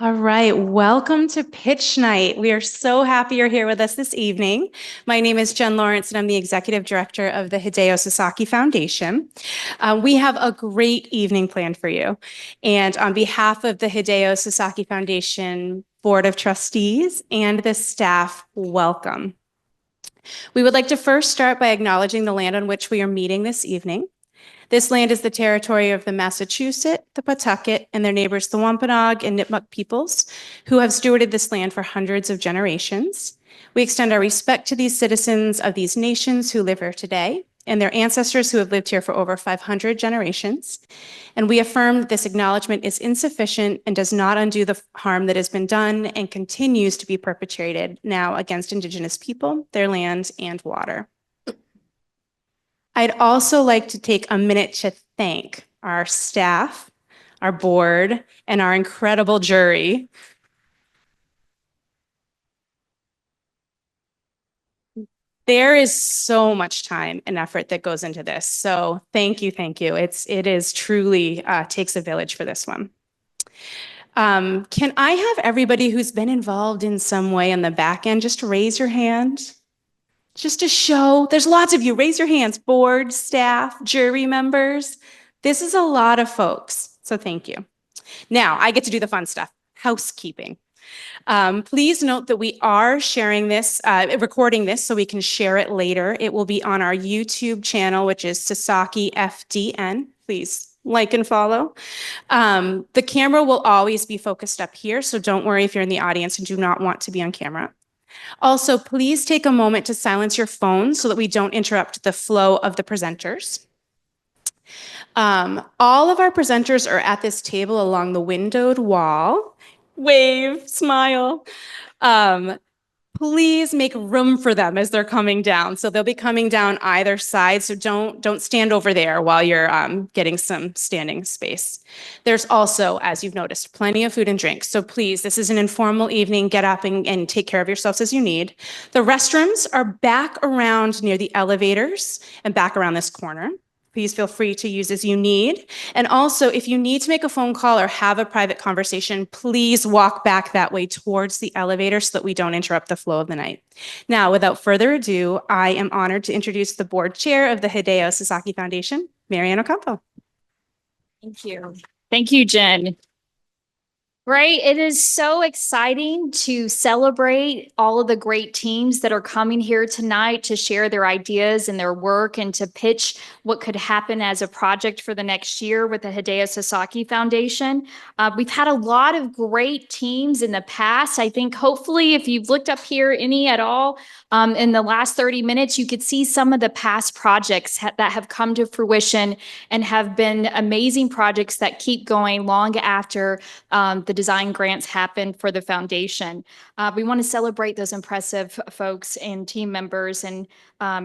All right, welcome to Pitch Night. We are so happy you're here with us this evening. My name is Jen Lawrence, and I'm the Executive Director of the Hideo Sasaki Foundation. We have a great evening planned for you. And on behalf of the Hideo Sasaki Foundation Board of Trustees and the staff, welcome. We would like to first start by acknowledging the land on which we are meeting this evening. This land is the territory of the Massachusetts, the Pawtucket, and their neighbors, the Wampanoag and Nipmuc peoples, who have stewarded this land for hundreds of generations. We extend our respect to these citizens of these nations who live here today and their ancestors who have lived here for over 500 generations. And we affirm that this acknowledgement is insufficient and does not undo the harm that has been done and continues to be perpetrated now against Indigenous people, their land, and water. I'd also like to take a minute to thank our staff, our board, and our incredible jury. There is so much time and effort that goes into this. So thank you, thank you. It is truly takes a village for this one. Can I have everybody who's been involved in some way on the back end just raise your hand? Just to show, there's lots of you. Raise your hands, board, staff, jury members. This is a lot of folks, so thank you. Now, I get to do the fun stuff, housekeeping. Please note that we are sharing this, recording this so we can share it later. It will be on our YouTube channel, which is Sasaki FDN. Please like and follow. The camera will always be focused up here, so don't worry if you're in the audience and do not want to be on camera. Also, please take a moment to silence your phone so that we don't interrupt the flow of the presenters. All of our presenters are at this table along the windowed wall. Wave, smile. Please make room for them as they're coming down. So they'll be coming down either side. So don't stand over there while you're getting some standing space. There's also, as you've noticed, plenty of food and drink. So please, this is an informal evening. Get up and take care of yourselves as you need. The restrooms are back around near the elevators and back around this corner. Please feel free to use as you need. And also, if you need to make a phone call or have a private conversation, please walk back that way towards the elevator so that we don't interrupt the flow of the night. Now, without further ado, I am honored to introduce the board chair of the Hideo Sasaki Foundation, Marianne Ocampo. Thank you. Thank you, Jen. Right. It is so exciting to celebrate all of the great teams that are coming here tonight to share their ideas and their work and to pitch what could happen as a project for the next year with the Hideo Sasaki Foundation. We've had a lot of great teams in the past. I think hopefully if you've looked up here any at all in the last 30 minutes, you could see some of the past projects that have come to fruition and have been amazing projects that keep going long after the design grants happen for the foundation. We want to celebrate those impressive folks and team members, and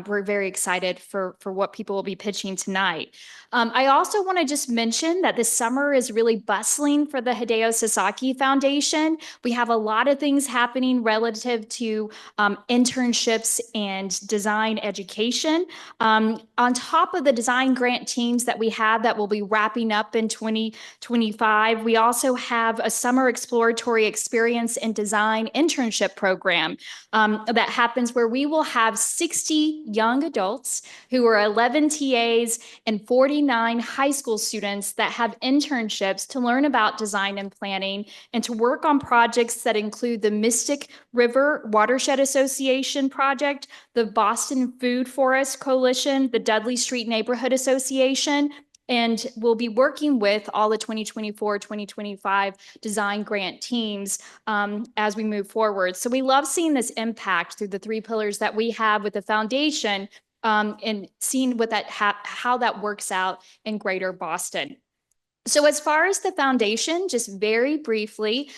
we're very excited for what people will be pitching tonight. I also want to just mention that this summer is really bustling for the Hideo Sasaki Foundation. We have a lot of things happening relative to internships and design education. On top of the design grant teams that we have that will be wrapping up in 2025, we also have a summer exploratory experience and design internship program that happens where we will have 60 young adults who are 11 TAs and 49 high school students that have internships to learn about design and planning and to work on projects that include the Mystic River Watershed Association project, the Boston Food Forest Coalition, the Dudley Street Neighborhood Association, and we'll be working with all the 2024-2025 design grant teams as we move forward. So we love seeing this impact through the three pillars that we have with the foundation and seeing what how that works out in Greater Boston. So as far as the foundation, just very briefly,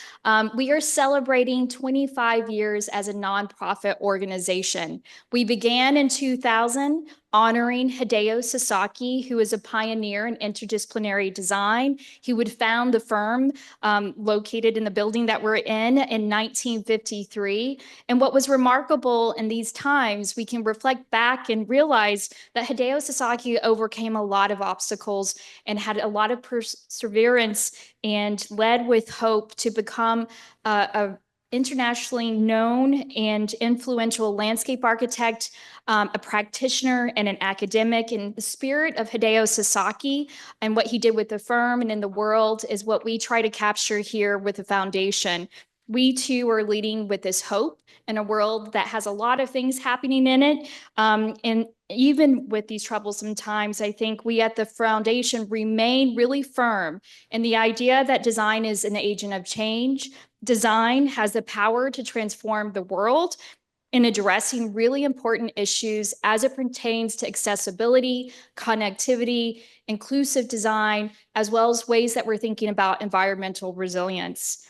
we are celebrating 25 years as a nonprofit organization. We began in 2000 honoring Hideo Sasaki, who is a pioneer in interdisciplinary design. He would found the firm located in the building that we're in 1953. And what was remarkable in these times, we can reflect back and realize that Hideo Sasaki overcame a lot of obstacles and had a lot of perseverance and led with hope to become a internationally known and influential landscape architect, a practitioner and an academic. And the spirit of Hideo Sasaki and what he did with the firm and in the world is what we try to capture here with the foundation. We too are leading with this hope in a world that has a lot of things happening in it. And even with these troublesome times, I think we at the foundation remain really firm in the idea that design is an agent of change. Design has the power to transform the world in addressing really important issues as it pertains to accessibility, connectivity, inclusive design, as well as ways that we're thinking about environmental resilience.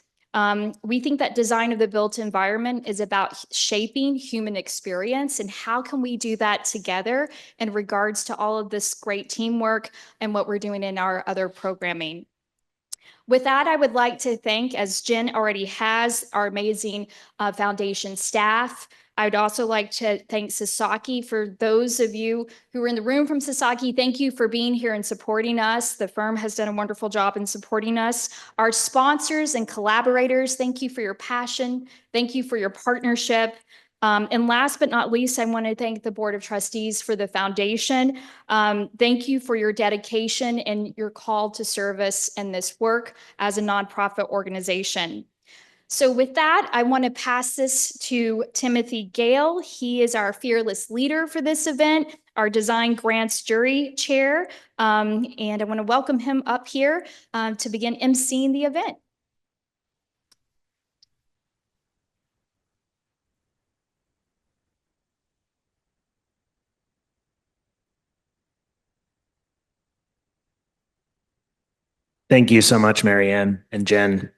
We think that design of the built environment is about shaping human experience, and how can we do that together in regards to all of this great teamwork and what we're doing in our other programming. With that, I would like to thank, as Jen already has, our amazing foundation staff. I would also like to thank Sasaki. For those of you who are in the room from Sasaki, thank you for being here and supporting us. The firm has done a wonderful job in supporting us. Our sponsors and collaborators, thank you for your passion. Thank you for your partnership. And last but not least, I want to thank the Board of Trustees for the foundation. Thank you for your dedication and your call to service and this work as a nonprofit organization. So with that, I want to pass this to Timothy Gale. He is our fearless leader for this event, our design grants jury chair. And I want to welcome him up here to begin emceeing the event. Thank you so much, Marianne and Jen.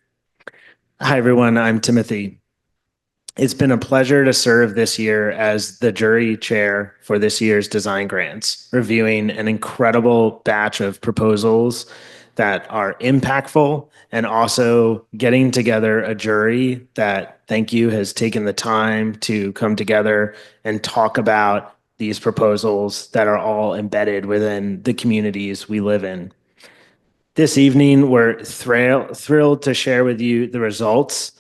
Hi, everyone. I'm Timothy. It's been a pleasure to serve this year as the jury chair for this year's design grants, reviewing an incredible batch of proposals that are impactful, and also getting together a jury that, thank you, has taken the time to come together and talk about these proposals that are all embedded within the communities we live in. This evening, we're thrilled to share with you the results.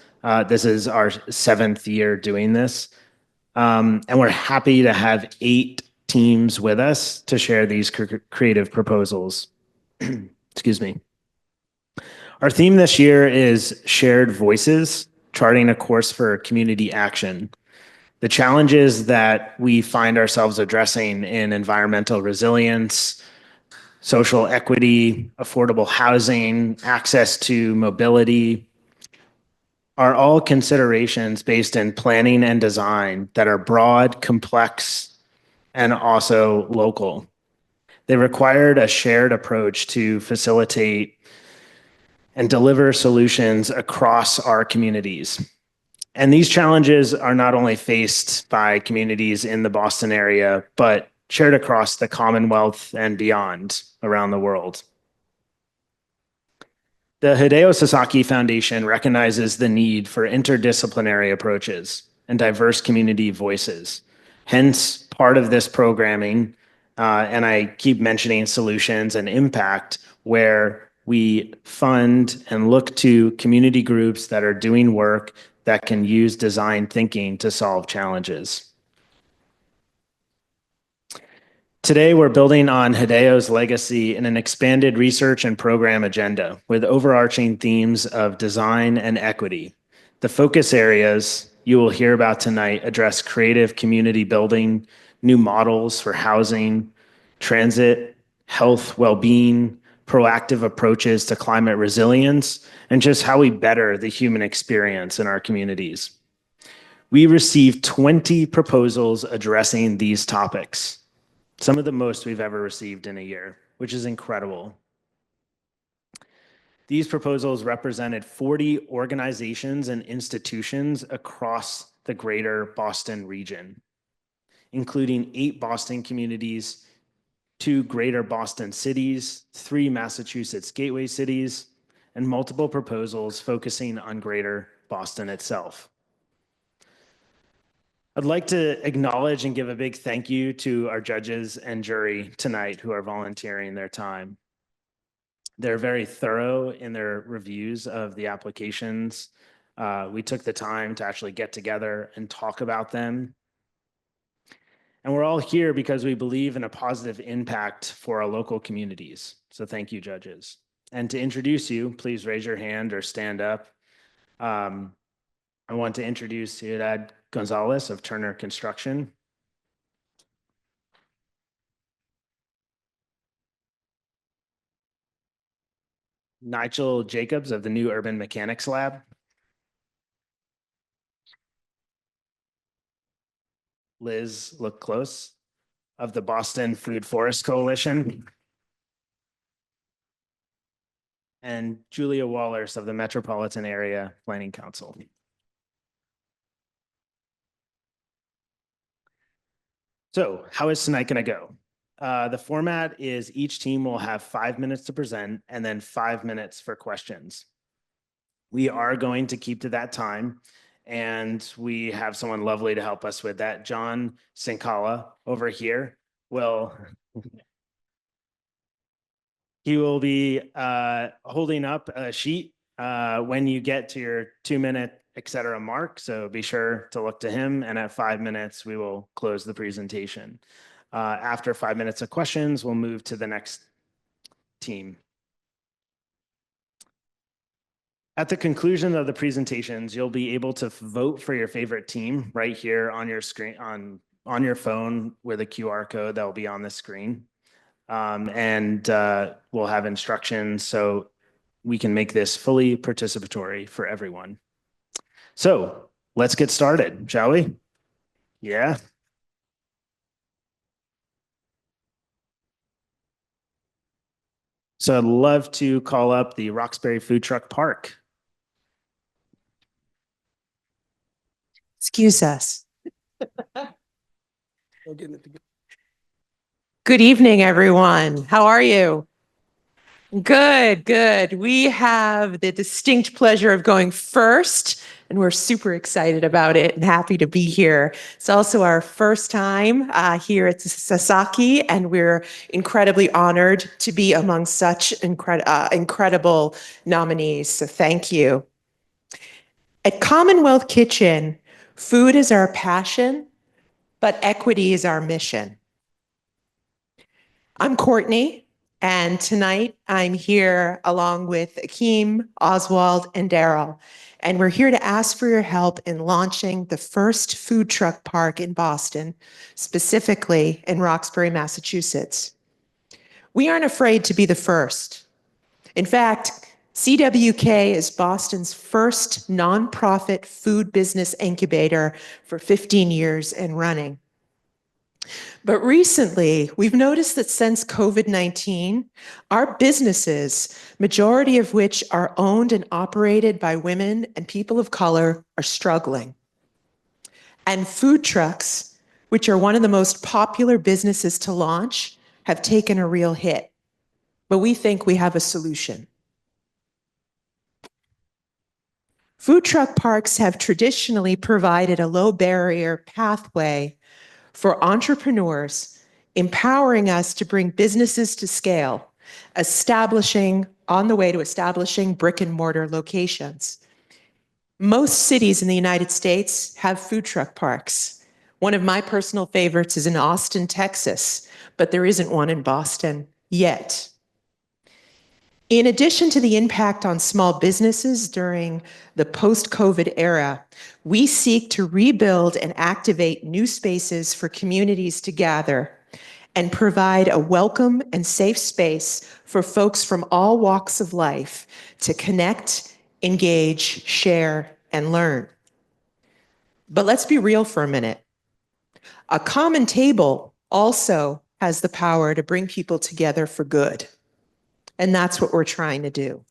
This is our 7th year doing this. And we're happy to have 8 teams with us to share these creative proposals. Excuse me. Our theme this year is Shared Voices, charting a course for community action. The challenges that we find ourselves addressing in environmental resilience, social equity, affordable housing, access to mobility, are all considerations based in planning and design that are broad, complex, and also local. They required a shared approach to facilitate and deliver solutions across our communities. And these challenges are not only faced by communities in the Boston area, but shared across the Commonwealth and beyond around the world. The Hideo Sasaki Foundation recognizes the need for interdisciplinary approaches and diverse community voices. Hence, part of this programming, and I keep mentioning solutions and impact, where we fund and look to community groups that are doing work that can use design thinking to solve challenges. Today, we're building on Hideo's legacy in an expanded research and program agenda with overarching themes of design and equity. The focus areas you will hear about tonight address creative community building, new models for housing, transit, health, well-being, proactive approaches to climate resilience, and just how we better the human experience in our communities. We received 20 proposals addressing these topics. Some of the most we've ever received in a year, which is incredible. These proposals represented 40 organizations and institutions across the greater Boston region. including 8 Boston communities, 2 greater Boston cities, 3 Massachusetts gateway cities, and multiple proposals focusing on greater Boston itself. I'd like to acknowledge and give a big thank you to our judges and jury tonight who are volunteering their time. They're very thorough in their reviews of the applications. We took the time to actually get together and talk about them. And we're all here because we believe in a positive impact for our local communities. So thank you, judges. And to introduce you, please raise your hand or stand up. I want to introduce Ciudad Gonzalez of Turner Construction. Nigel Jacobs of the New Urban Mechanics Lab. Liz, look close, of the Boston Food Forest Coalition. And Julia Wallers of the Metropolitan Area Planning Council. So how is tonight going to go? The format is each team will have 5 minutes to present and then 5 minutes for questions. We are going to keep to that time, and we have someone lovely to help us with that. John Sinkala over here will be holding up a sheet when you get to your 2-minute etc. mark. So be sure to look to him. And at 5 minutes, we will close the presentation. After 5 minutes of questions, we'll move to the next team. At the conclusion of the presentations, you'll be able to vote for your favorite team right here on your screen, on your phone with a QR code that will be on the screen. We'll have instructions so we can make this fully participatory for everyone. So let's get started, shall we? Yeah. So I'd love to call up the Roxbury Food Truck Park. Excuse us. Good evening, everyone. How are you? Good, good. We have the distinct pleasure of going first, and we're super excited about it and happy to be here. It's also our first time here at Sasaki, and we're incredibly honored to be among such incredible nominees. So thank you. At Commonwealth Kitchen, food is our passion, but equity is our mission. I'm Courtney, and tonight I'm here along with Akeem, Oswald, and Daryl. And we're here to ask for your help in launching the first food truck park in Boston, specifically in Roxbury, Massachusetts. We aren't afraid to be the first. In fact, CWK is Boston's first nonprofit food business incubator for 15 years and running. But recently, we've noticed that since COVID-19, our businesses, majority of which are owned and operated by women and people of color, are struggling. And food trucks, which are one of the most popular businesses to launch, have taken a real hit. But we think we have a solution. Food truck parks have traditionally provided a low barrier pathway for entrepreneurs, empowering us to bring businesses to scale, on the way to establishing brick and mortar locations. Most cities in the United States have food truck parks. One of my personal favorites is in Austin, Texas, but there isn't one in Boston yet. In addition to the impact on small businesses during the post-COVID era, we seek to rebuild and activate new spaces for communities to gather and provide a welcome and safe space for folks from all walks of life to connect, engage, share, and learn. But let's be real for a minute. A common table also has the power to bring people together for good. And that's what we're trying to do.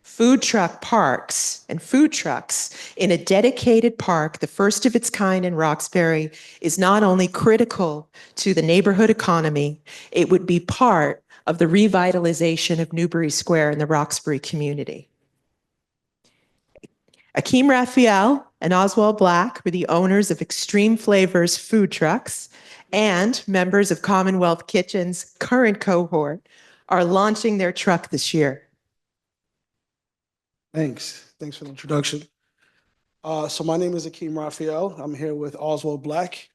Food truck parks and food trucks in a dedicated park, the first of its kind in Roxbury, is not only critical to the neighborhood economy, it would be part of the revitalization of Newbury Square and the Roxbury community. Akeem Raphael and Oswald Black were the owners of Extreme Flavors food trucks, and members of Commonwealth Kitchen's current cohort are launching their truck this year. Thanks for the introduction. So my name is Akeem Raphael. I'm here with Oswald Black,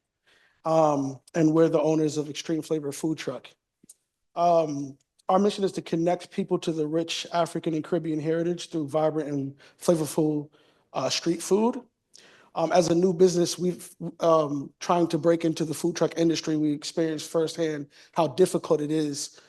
and we're the owners of Extreme Flavor Food Truck. Our mission is to connect people to the rich African and Caribbean heritage through vibrant and flavorful street food. As a new business, we've trying to break into the food truck industry. We experienced firsthand how difficult it is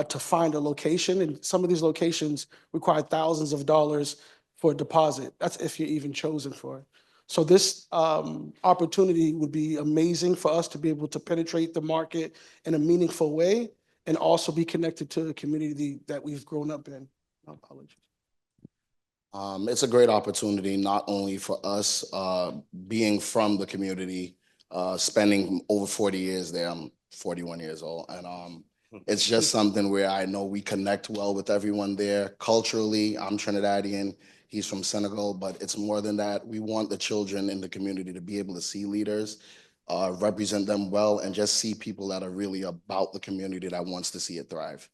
to find a location, and some of these locations require thousands of dollars for a deposit. That's if you're even chosen for it. So this opportunity would be amazing for us to be able to penetrate the market in a meaningful way and also be connected to the community that we've grown up in. My apologies. It's a great opportunity, not only for us being from the community, spending over 40 years there. I'm 41 years old, and it's just something where I know we connect well with everyone there. Culturally, I'm Trinidadian, he's from Senegal, but it's more than that. We want the children in the community to be able to see leaders, represent them well, and just see people that are really about the community that wants to see it thrive.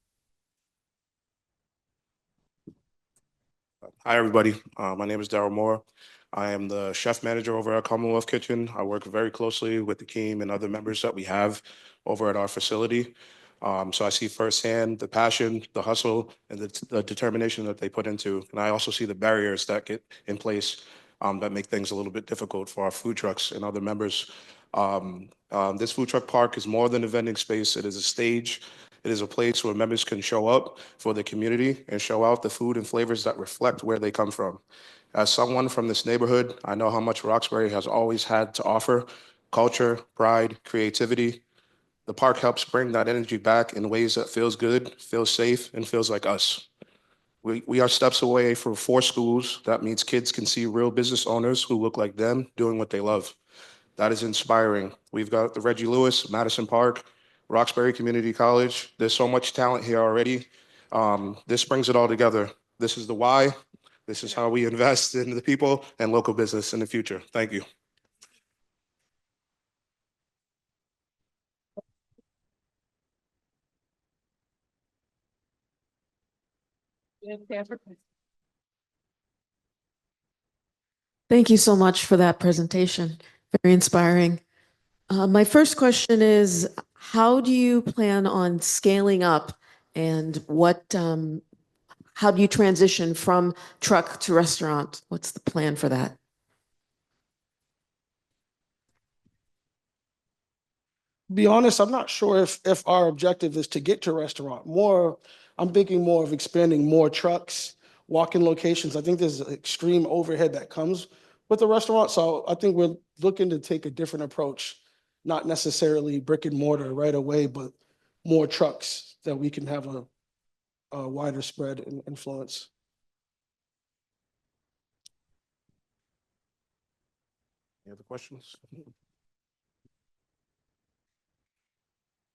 Hi, everybody. My name is Daryl Moore. I am the chef manager over at Commonwealth Kitchen. I work very closely with the team and other members that we have over at our facility. So I see firsthand the passion, the hustle, and the determination that they put into. And I also see the barriers that get in place that make things a little bit difficult for our food trucks and other members. This food truck park is more than a vending space. It is a stage. It is a place where members can show up for the community and show out the food and flavors that reflect where they come from. As someone from this neighborhood, I know how much Roxbury has always had to offer: culture, pride, creativity. The park helps bring that energy back in ways that feels good, feels safe, and feels like us. We are steps away from 4 schools. That means kids can see real business owners who look like them doing what they love. That is inspiring. We've got the Reggie Lewis, Madison Park, Roxbury Community College. There's so much talent here already. This brings it all together. This is the why. This is how we invest in the people and local business in the future. Thank you. Thank you so much for that presentation. Very inspiring. My first question is, how do you plan on scaling up, and how do you transition from truck to restaurant? What's the plan for that? Be honest, I'm not sure if our objective is to get to restaurant. I'm thinking more of expanding more trucks, walk-in locations. I think there's extreme overhead that comes with the restaurant. So I think we're looking to take a different approach, not necessarily brick and mortar right away, but more trucks that we can have a wider spread and influence. Any other questions?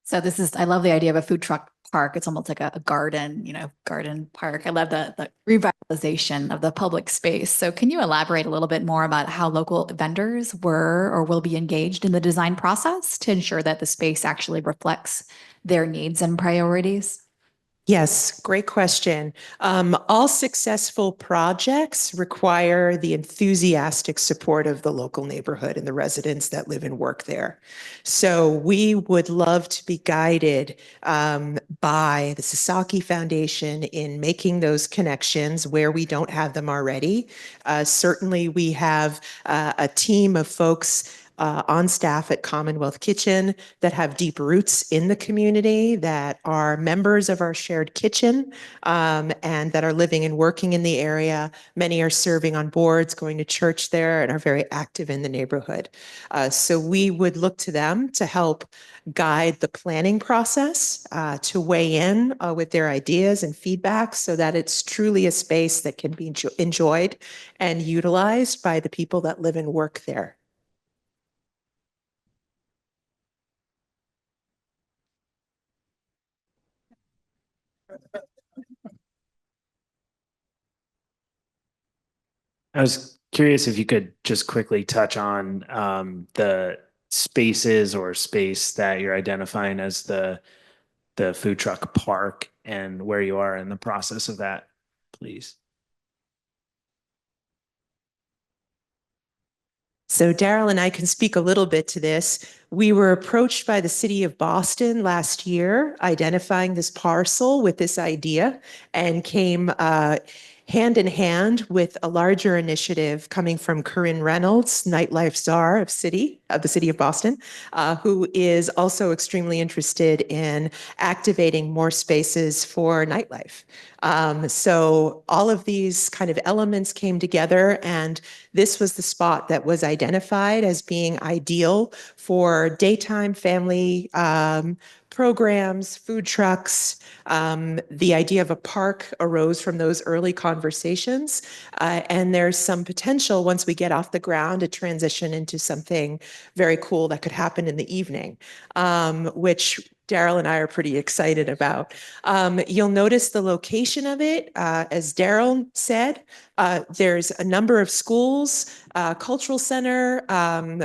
So I love the idea of a food truck park. It's almost like a garden, garden park. I love the revitalization of the public space. So can you elaborate a little bit more about how local vendors were or will be engaged in the design process to ensure that the space actually reflects their needs and priorities? Yes, great question. All successful projects require the enthusiastic support of the local neighborhood and the residents that live and work there. So we would love to be guided by the Sasaki Foundation in making those connections where we don't have them already. Certainly, we have a team of folks on staff at Commonwealth Kitchen that have deep roots in the community, that are members of our shared kitchen, and that are living and working in the area. Many are serving on boards, going to church there, and are very active in the neighborhood. So we would look to them to help guide the planning process, to weigh in with their ideas and feedback so that it's truly a space that can be enjoyed and utilized by the people that live and work there. I was curious if you could just quickly touch on the spaces or space that you're identifying as the food truck park and where you are in the process of that, please. So Daryl and I can speak a little bit to this. We were approached by the city of Boston last year, identifying this parcel with this idea, and came hand in hand with a larger initiative coming from Corinne Reynolds, nightlife czar of the city of Boston, who is also extremely interested in activating more spaces for nightlife. So all of these kind of elements came together, and this was the spot that was identified as being ideal for daytime family programs, food trucks. The idea of a park arose from those early conversations. And there's some potential once we get off the ground to transition into something very cool that could happen in the evening, which Daryl and I are pretty excited about. You'll notice the location of it, as Daryl said, there's a number of schools, cultural center,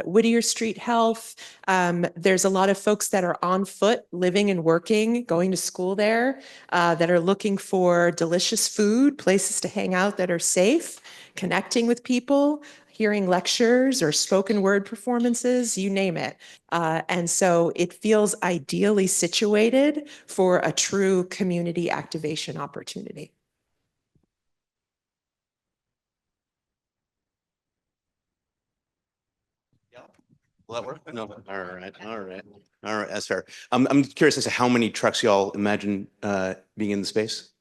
Whittier Street Health. There's a lot of folks that are on foot, living and working, going to school there, that are looking for delicious food, places to hang out that are safe, connecting with people, hearing lectures or spoken word performances, you name it. And so it feels ideally situated for a true community activation opportunity. Will that work? No. All right. All right. All right. That's fair. I'm curious as to how many trucks y'all imagine being in the space.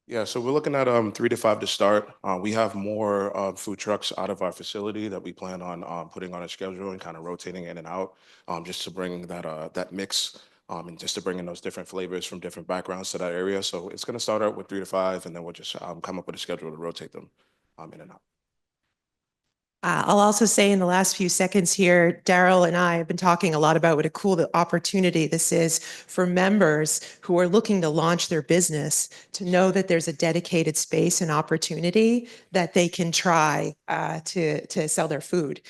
Yeah, so we're looking at 3 to 5 to start. We have more food trucks out of our facility that we plan on putting on a schedule and kind of rotating in and out, just to bring that mix, and just to bring in those different flavors from different backgrounds to that area. So it's going to start out with 3 to 5, and then we'll just come up with a schedule to rotate them in and out. I'll also say in the last few seconds here, Daryl and I have been talking a lot about what a cool opportunity this is for members who are looking to launch their business to know that there's a dedicated space and opportunity that they can try to sell their food.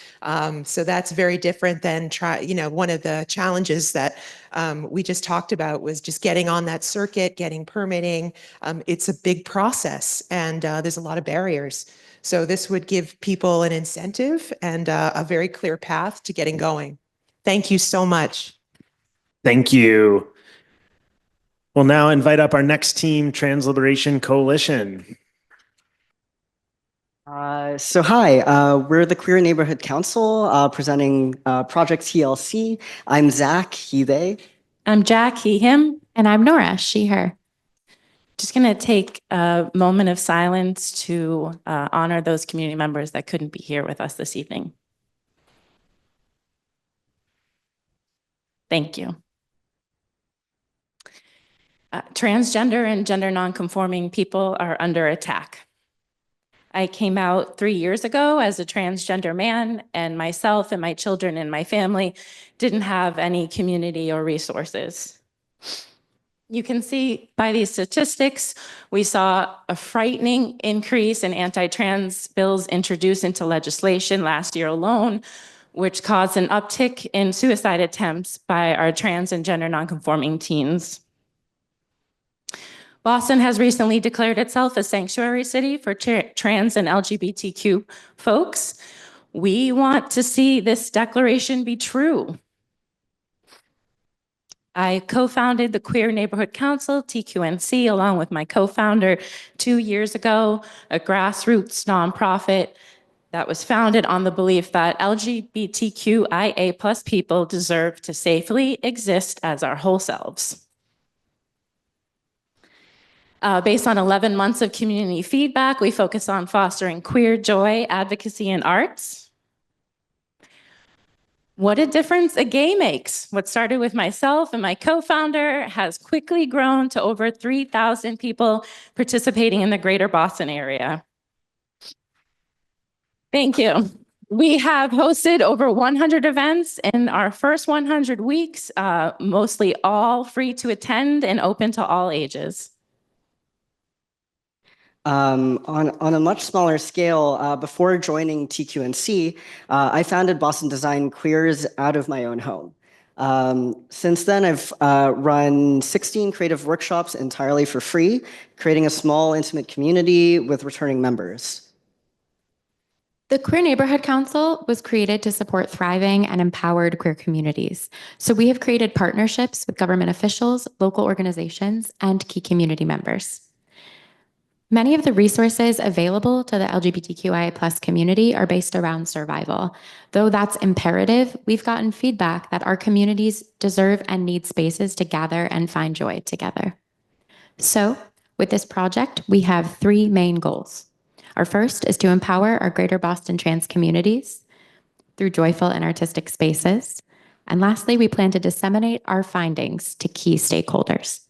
So that's very different than one of the challenges that we just talked about was just getting on that circuit, getting permitting. It's a big process, and there's a lot of barriers. So this would give people an incentive and a very clear path to getting going. Thank you so much. Thank you. We'll now invite up our next team, Trans Liberation Coalition. So hi, we're the Queer Neighborhood Council presenting Project TLC. I'm Zach, he, they. I'm Jack, he, him. And I'm Nora, she, her. Just going to take a moment of silence to honor those community members that couldn't be here with us this evening. Thank you. Transgender and gender nonconforming people are under attack. I came out 3 years ago as a transgender man, and myself and my children and my family didn't have any community or resources. You can see by these statistics, we saw a frightening increase in anti-trans bills introduced into legislation last year alone, which caused an uptick in suicide attempts by our trans and gender nonconforming teens. Boston has recently declared itself a sanctuary city for trans and LGBTQ folks. We want to see this declaration be true. I co-founded the Queer Neighborhood Council, TQNC, along with my co-founder 2 years ago, a grassroots nonprofit that was founded on the belief that LGBTQIA plus people deserve to safely exist as our whole selves. Based on 11 months of community feedback, we focus on fostering queer joy, advocacy, and arts. What a difference a gay makes. What started with myself and my co-founder has quickly grown to over 3,000 people participating in the greater Boston area. Thank you. We have hosted over 100 events in our first 100 weeks, mostly all free to attend and open to all ages. On a much smaller scale, before joining TQNC, I founded Boston Design Queers out of my own home. Since then, I've run 16 creative workshops entirely for free, creating a small, intimate community with returning members. The Queer Neighborhood Council was created to support thriving and empowered queer communities. So we have created partnerships with government officials, local organizations, and key community members. Many of the resources available to the LGBTQIA+ community are based around survival. Though that's imperative, we've gotten feedback that our communities deserve and need spaces to gather and find joy together. So, with this project, we have 3 main goals. Our first is to empower our greater Boston trans communities through joyful and artistic spaces. And lastly, we plan to disseminate our findings to key stakeholders.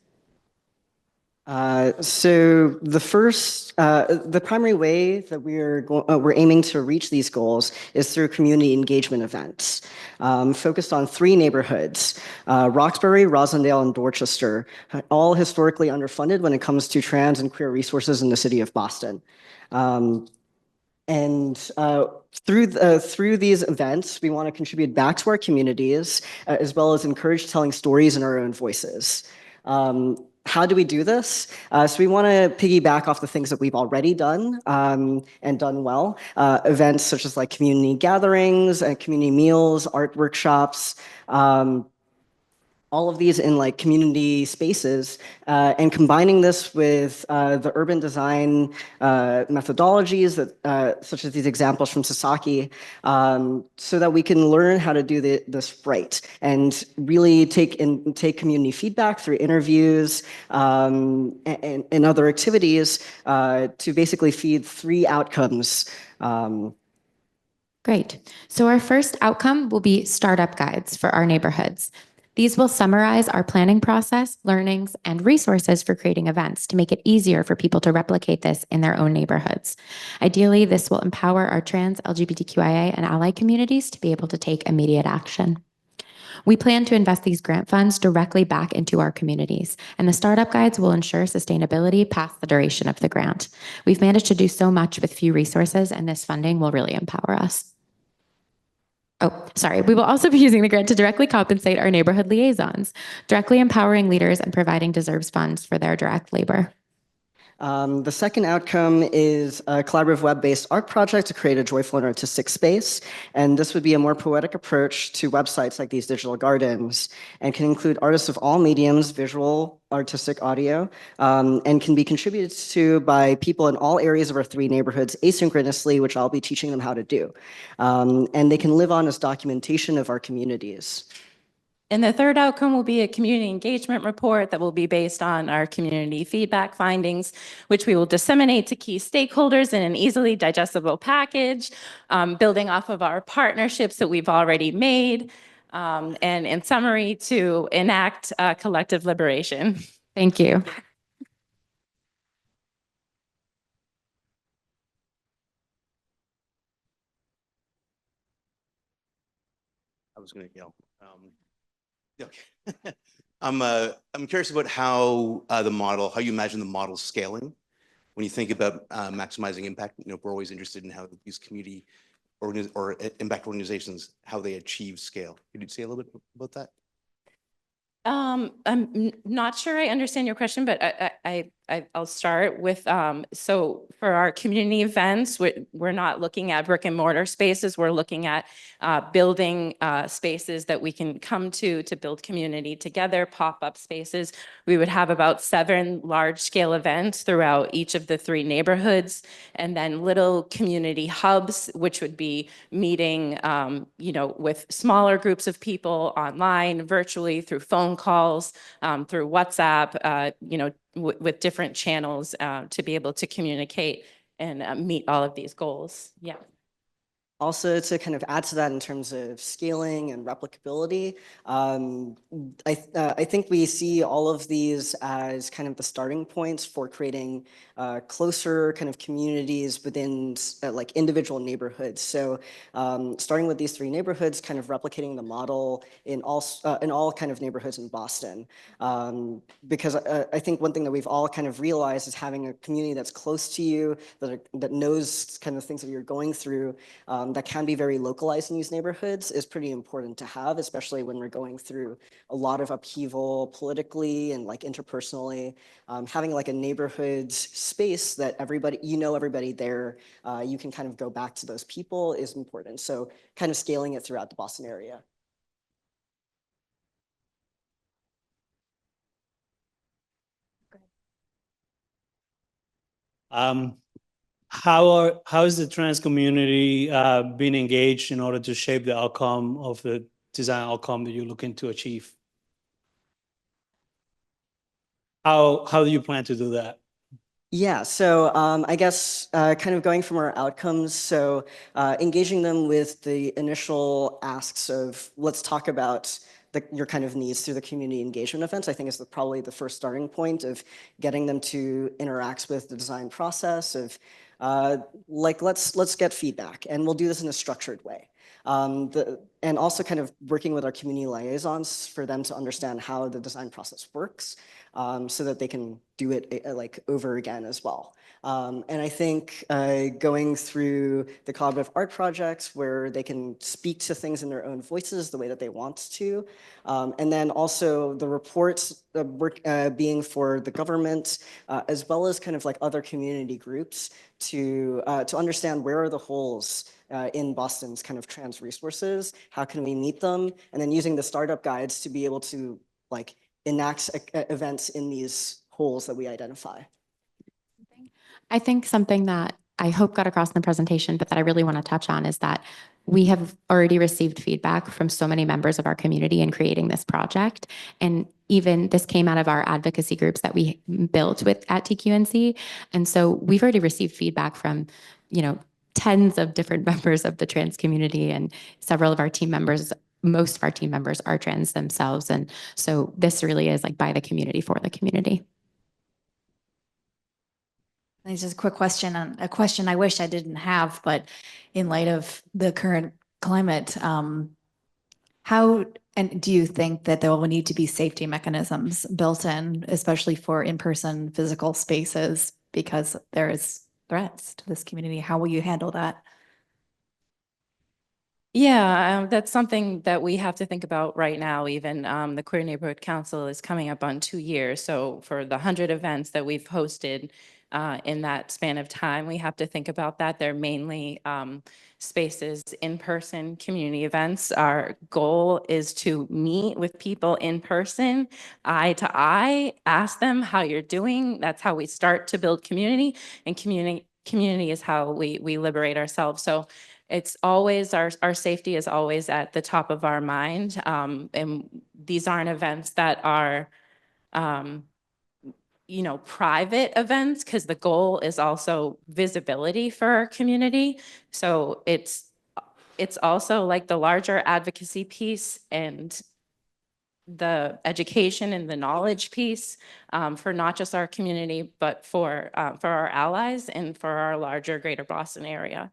So the primary way that we're aiming to reach these goals is through community engagement events, focused on 3 neighborhoods, Roxbury, Rosendale, and Dorchester, all historically underfunded when it comes to trans and queer resources in the city of Boston. Through these events, we want to contribute back to our communities, as well as encourage telling stories in our own voices. How do we do this? So we want to piggyback off the things that we've already done and done well. Events such as like community gatherings, community meals, art workshops, all of these in like community spaces, and combining this with the urban design methodologies that, such as these examples from Sasaki, so that we can learn how to do this right and really take community feedback through interviews and other activities to basically feed 3 outcomes. Great. So our first outcome will be startup guides for our neighborhoods. These will summarize our planning process, learnings, and resources for creating events to make it easier for people to replicate this in their own neighborhoods. Ideally, this will empower our trans, LGBTQIA, and ally communities to be able to take immediate action. We plan to invest these grant funds directly back into our communities, and the startup guides will ensure sustainability past the duration of the grant. We've managed to do so much with few resources, and this funding will really empower us. Oh, sorry. We will also be using the grant to directly compensate our neighborhood liaisons, directly empowering leaders and providing deserves funds for their direct labor. The second outcome is a collaborative web-based art project to create a joyful and artistic space. And this would be a more poetic approach to websites like these digital gardens, and can include artists of all mediums, visual, artistic, audio, and can be contributed to by people in all areas of our 3 neighborhoods asynchronously, which I'll be teaching them how to do. And they can live on as documentation of our communities. And the third outcome will be a community engagement report that will be based on our community feedback findings, which we will disseminate to key stakeholders in an easily digestible package, building off of our partnerships that we've already made, and in summary, to enact collective liberation. Thank you. I was going to yell. Okay. I'm curious about how how you imagine the model scaling when you think about maximizing impact. We're always interested in how these community or impact organizations, how they achieve scale. Could you say a little bit about that? I'm not sure I understand your question, but I I'll start with, so for our community events, we're not looking at brick and mortar spaces. We're looking at building spaces that we can come to build community together, pop-up spaces. We would have about 7 large-scale events throughout each of the 3 neighborhoods, and then little community hubs, which would be meeting, with smaller groups of people online, virtually, through phone calls, through WhatsApp, with different channels to be able to communicate and meet all of these goals. Yeah. Also, to kind of add to that in terms of scaling and replicability, I think we see all of these as kind of the starting points for creating closer kind of communities within like individual neighborhoods. So starting with these 3 neighborhoods, kind of replicating the model in all kind of neighborhoods in Boston. Because I think one thing that we've all kind of realized is having a community that's close to you, that knows kind of things that you're going through, that can be very localized in these neighborhoods is pretty important to have, especially when we're going through a lot of upheaval politically and like interpersonally. Having like a neighborhood space that everybody there, you can kind of go back to those people is important. So kind of scaling it throughout the Boston area. How is the trans community being engaged in order to shape the outcome of the design outcome that you're looking to achieve? How do you plan to do that? Yeah, so I guess kind of going from our outcomes, so engaging them with the initial asks of let's talk about your kind of needs through the community engagement events, I think is probably the first starting point of getting them to interact with the design process of like let's get feedback, and we'll do this in a structured way. And also kind of working with our community liaisons for them to understand how the design process works, so that they can do it like over again as well. And I think going through the collaborative art projects where they can speak to things in their own voices the way that they want to. And then also the reports being for the government, as well as kind of like other community groups to understand where are the holes in Boston's kind of trans resources, how can we meet them, and then using the startup guides to be able to like enact events in these holes that we identify. I think something that I hope got across in the presentation, but that I really want to touch on is that we have already received feedback from so many members of our community in creating this project. And even this came out of our advocacy groups that we built at TQNC. And so we've already received feedback from, tens of different members of the trans community, and several of our team members, most of our team members are trans themselves. And so this really is like by the community for the community. This is a quick question, a question I wish I didn't have, but in light of the current climate, do you think that there will need to be safety mechanisms built in, especially for in-person physical spaces, because there is threats to this community? How will you handle that? Yeah, that's something that we have to think about right now. Even the Queer Neighborhood Council is coming up on 2 years. So for the 100 events that we've hosted in that span of time, we have to think about that. They're mainly spaces, in-person community events. Our goal is to meet with people in person, eye to eye, ask them how you're doing. That's how we start to build community, and community is how we liberate ourselves. So it's always our safety is always at the top of our mind. And these aren't events that are, private events, because the goal is also visibility for our community. So it's also like the larger advocacy piece and the education and the knowledge piece for not just our community, but for our allies and for our larger greater Boston area.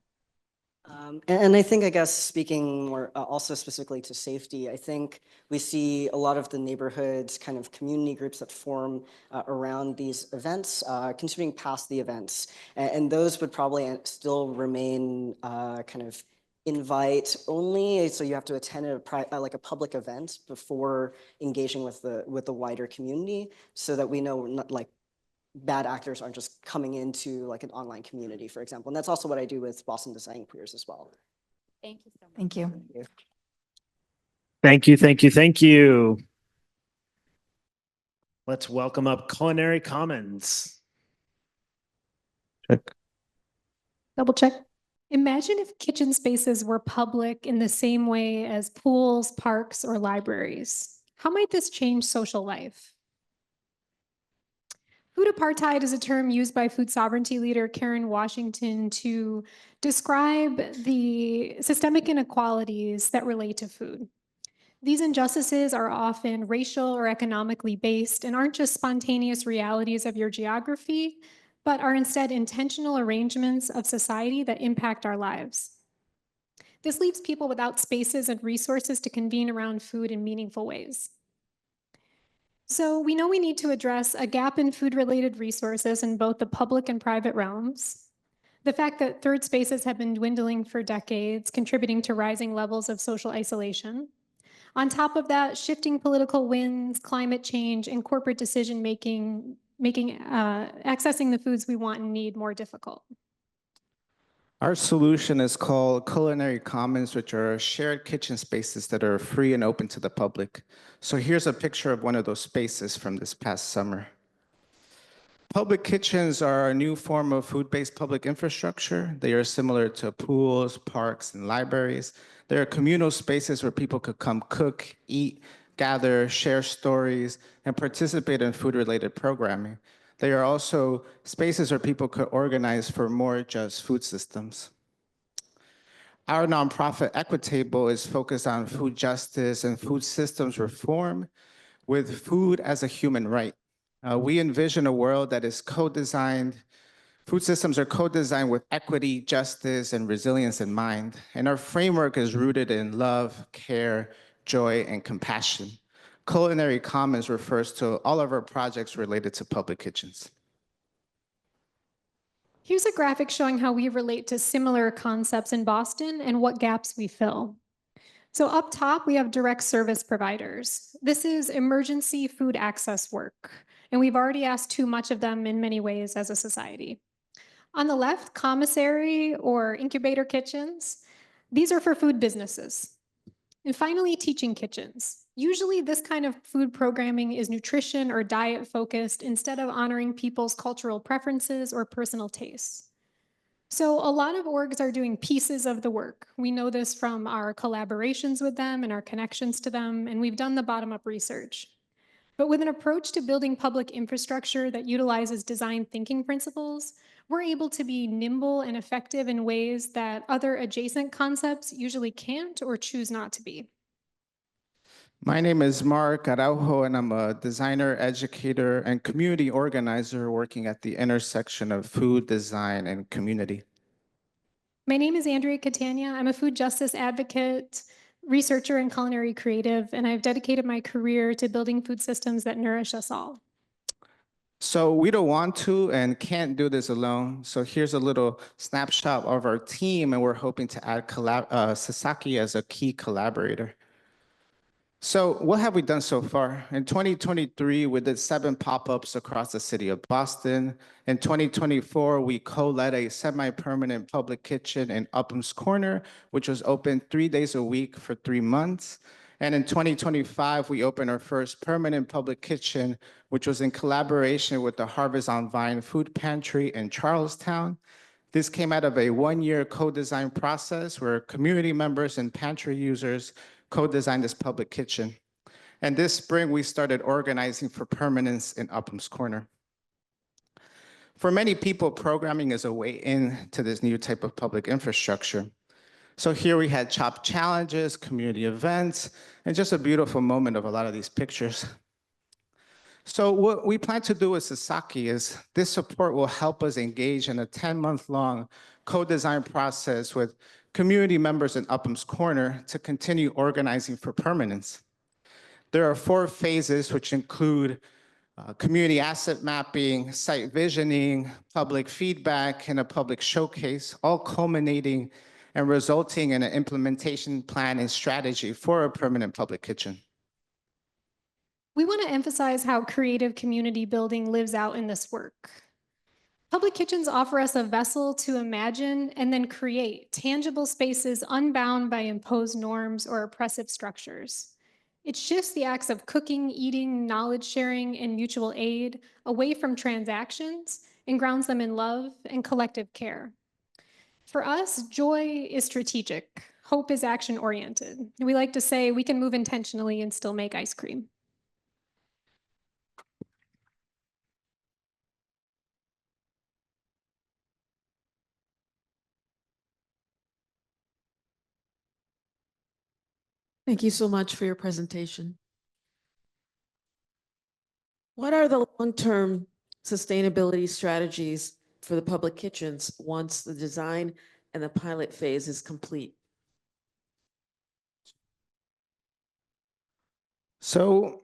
And I think, I guess, speaking more also specifically to safety, I think we see a lot of the neighborhoods, kind of community groups that form around these events, continuing past the events. And those would probably still remain kind of invite only. So you have to attend like a public event before engaging with the wider community, so that we know bad actors aren't just coming into like an online community, for example. And that's also what I do with Boston Design Queers as well. Thank you so much. Thank you. Thank you, thank you, thank you. Let's welcome up Culinary Commons. Check. Double check. Imagine if kitchen spaces were public in the same way as pools, parks, or libraries. How might this change social life? Food apartheid is a term used by food sovereignty leader Karen Washington to describe the systemic inequalities that relate to food. These injustices are often racial or economically based and aren't just spontaneous realities of your geography, but are instead intentional arrangements of society that impact our lives. This leaves people without spaces and resources to convene around food in meaningful ways. So we know we need to address a gap in food-related resources in both the public and private realms. The fact that third spaces have been dwindling for decades, contributing to rising levels of social isolation. On top of that, shifting political winds, climate change, and corporate decision-making, accessing the foods we want and need more difficult. Our solution is called Culinary Commons, which are shared kitchen spaces that are free and open to the public. So here's a picture of one of those spaces from this past summer. Public kitchens are a new form of food-based public infrastructure. They are similar to pools, parks, and libraries. They are communal spaces where people could come cook, eat, gather, share stories, and participate in food-related programming. They are also spaces where people could organize for more just food systems. Our nonprofit Equitable is focused on food justice and food systems reform with food as a human right. We envision a world that is co-designed. Food systems are co-designed with equity, justice, and resilience in mind. And our framework is rooted in love, care, joy, and compassion. Culinary Commons refers to all of our projects related to public kitchens. Here's a graphic showing how we relate to similar concepts in Boston and what gaps we fill. So up top, we have direct service providers. This is emergency food access work, and we've already asked too much of them in many ways as a society. On the left, commissary or incubator kitchens. These are for food businesses. And finally, teaching kitchens. Usually this kind of food programming is nutrition or diet focused instead of honoring people's cultural preferences or personal tastes. So a lot of orgs are doing pieces of the work. We know this from our collaborations with them and our connections to them, and we've done the bottom-up research. But with an approach to building public infrastructure that utilizes design thinking principles, we're able to be nimble and effective in ways that other adjacent concepts usually can't or choose not to be. My name is Mark Araujo, and I'm a designer, educator, and community organizer working at the intersection of food, design, and community. My name is Andrea Catania. I'm a food justice advocate, researcher, and culinary creative, and I've dedicated my career to building food systems that nourish us all. So we don't want to and can't do this alone. So here's a little snapshot of our team, and we're hoping to add Sasaki as a key collaborator. So what have we done so far? In 2023, we did 7 pop-ups across the city of Boston. In 2024, we co-led a semi-permanent public kitchen in Upham's Corner, which was open 3 days a week for 3 months. And in 2025, we opened our first permanent public kitchen, which was in collaboration with the Harvest on Vine Food Pantry in Charlestown. This came out of a 1-year co-design process where community members and pantry users co-designed this public kitchen. And this spring, we started organizing for permanence in Upham's Corner. For many people, programming is a way into this new type of public infrastructure. So here we had chopped challenges, community events, and just a beautiful moment of a lot of these pictures. So what we plan to do with Sasaki is this support will help us engage in a 10-month-long co-design process with community members in Upham's Corner to continue organizing for permanence. There are 4 phases, which include community asset mapping, site visioning, public feedback, and a public showcase, all culminating and resulting in an implementation plan and strategy for a permanent public kitchen. We want to emphasize how creative community building lives out in this work. Public kitchens offer us a vessel to imagine and then create tangible spaces unbound by imposed norms or oppressive structures. It shifts the acts of cooking, eating, knowledge sharing, and mutual aid away from transactions and grounds them in love and collective care. For us, joy is strategic. Hope is action oriented. We like to say we can move intentionally and still make ice cream. Thank you so much for your presentation. What are the long-term sustainability strategies for the public kitchens once the design and the pilot phase is complete? So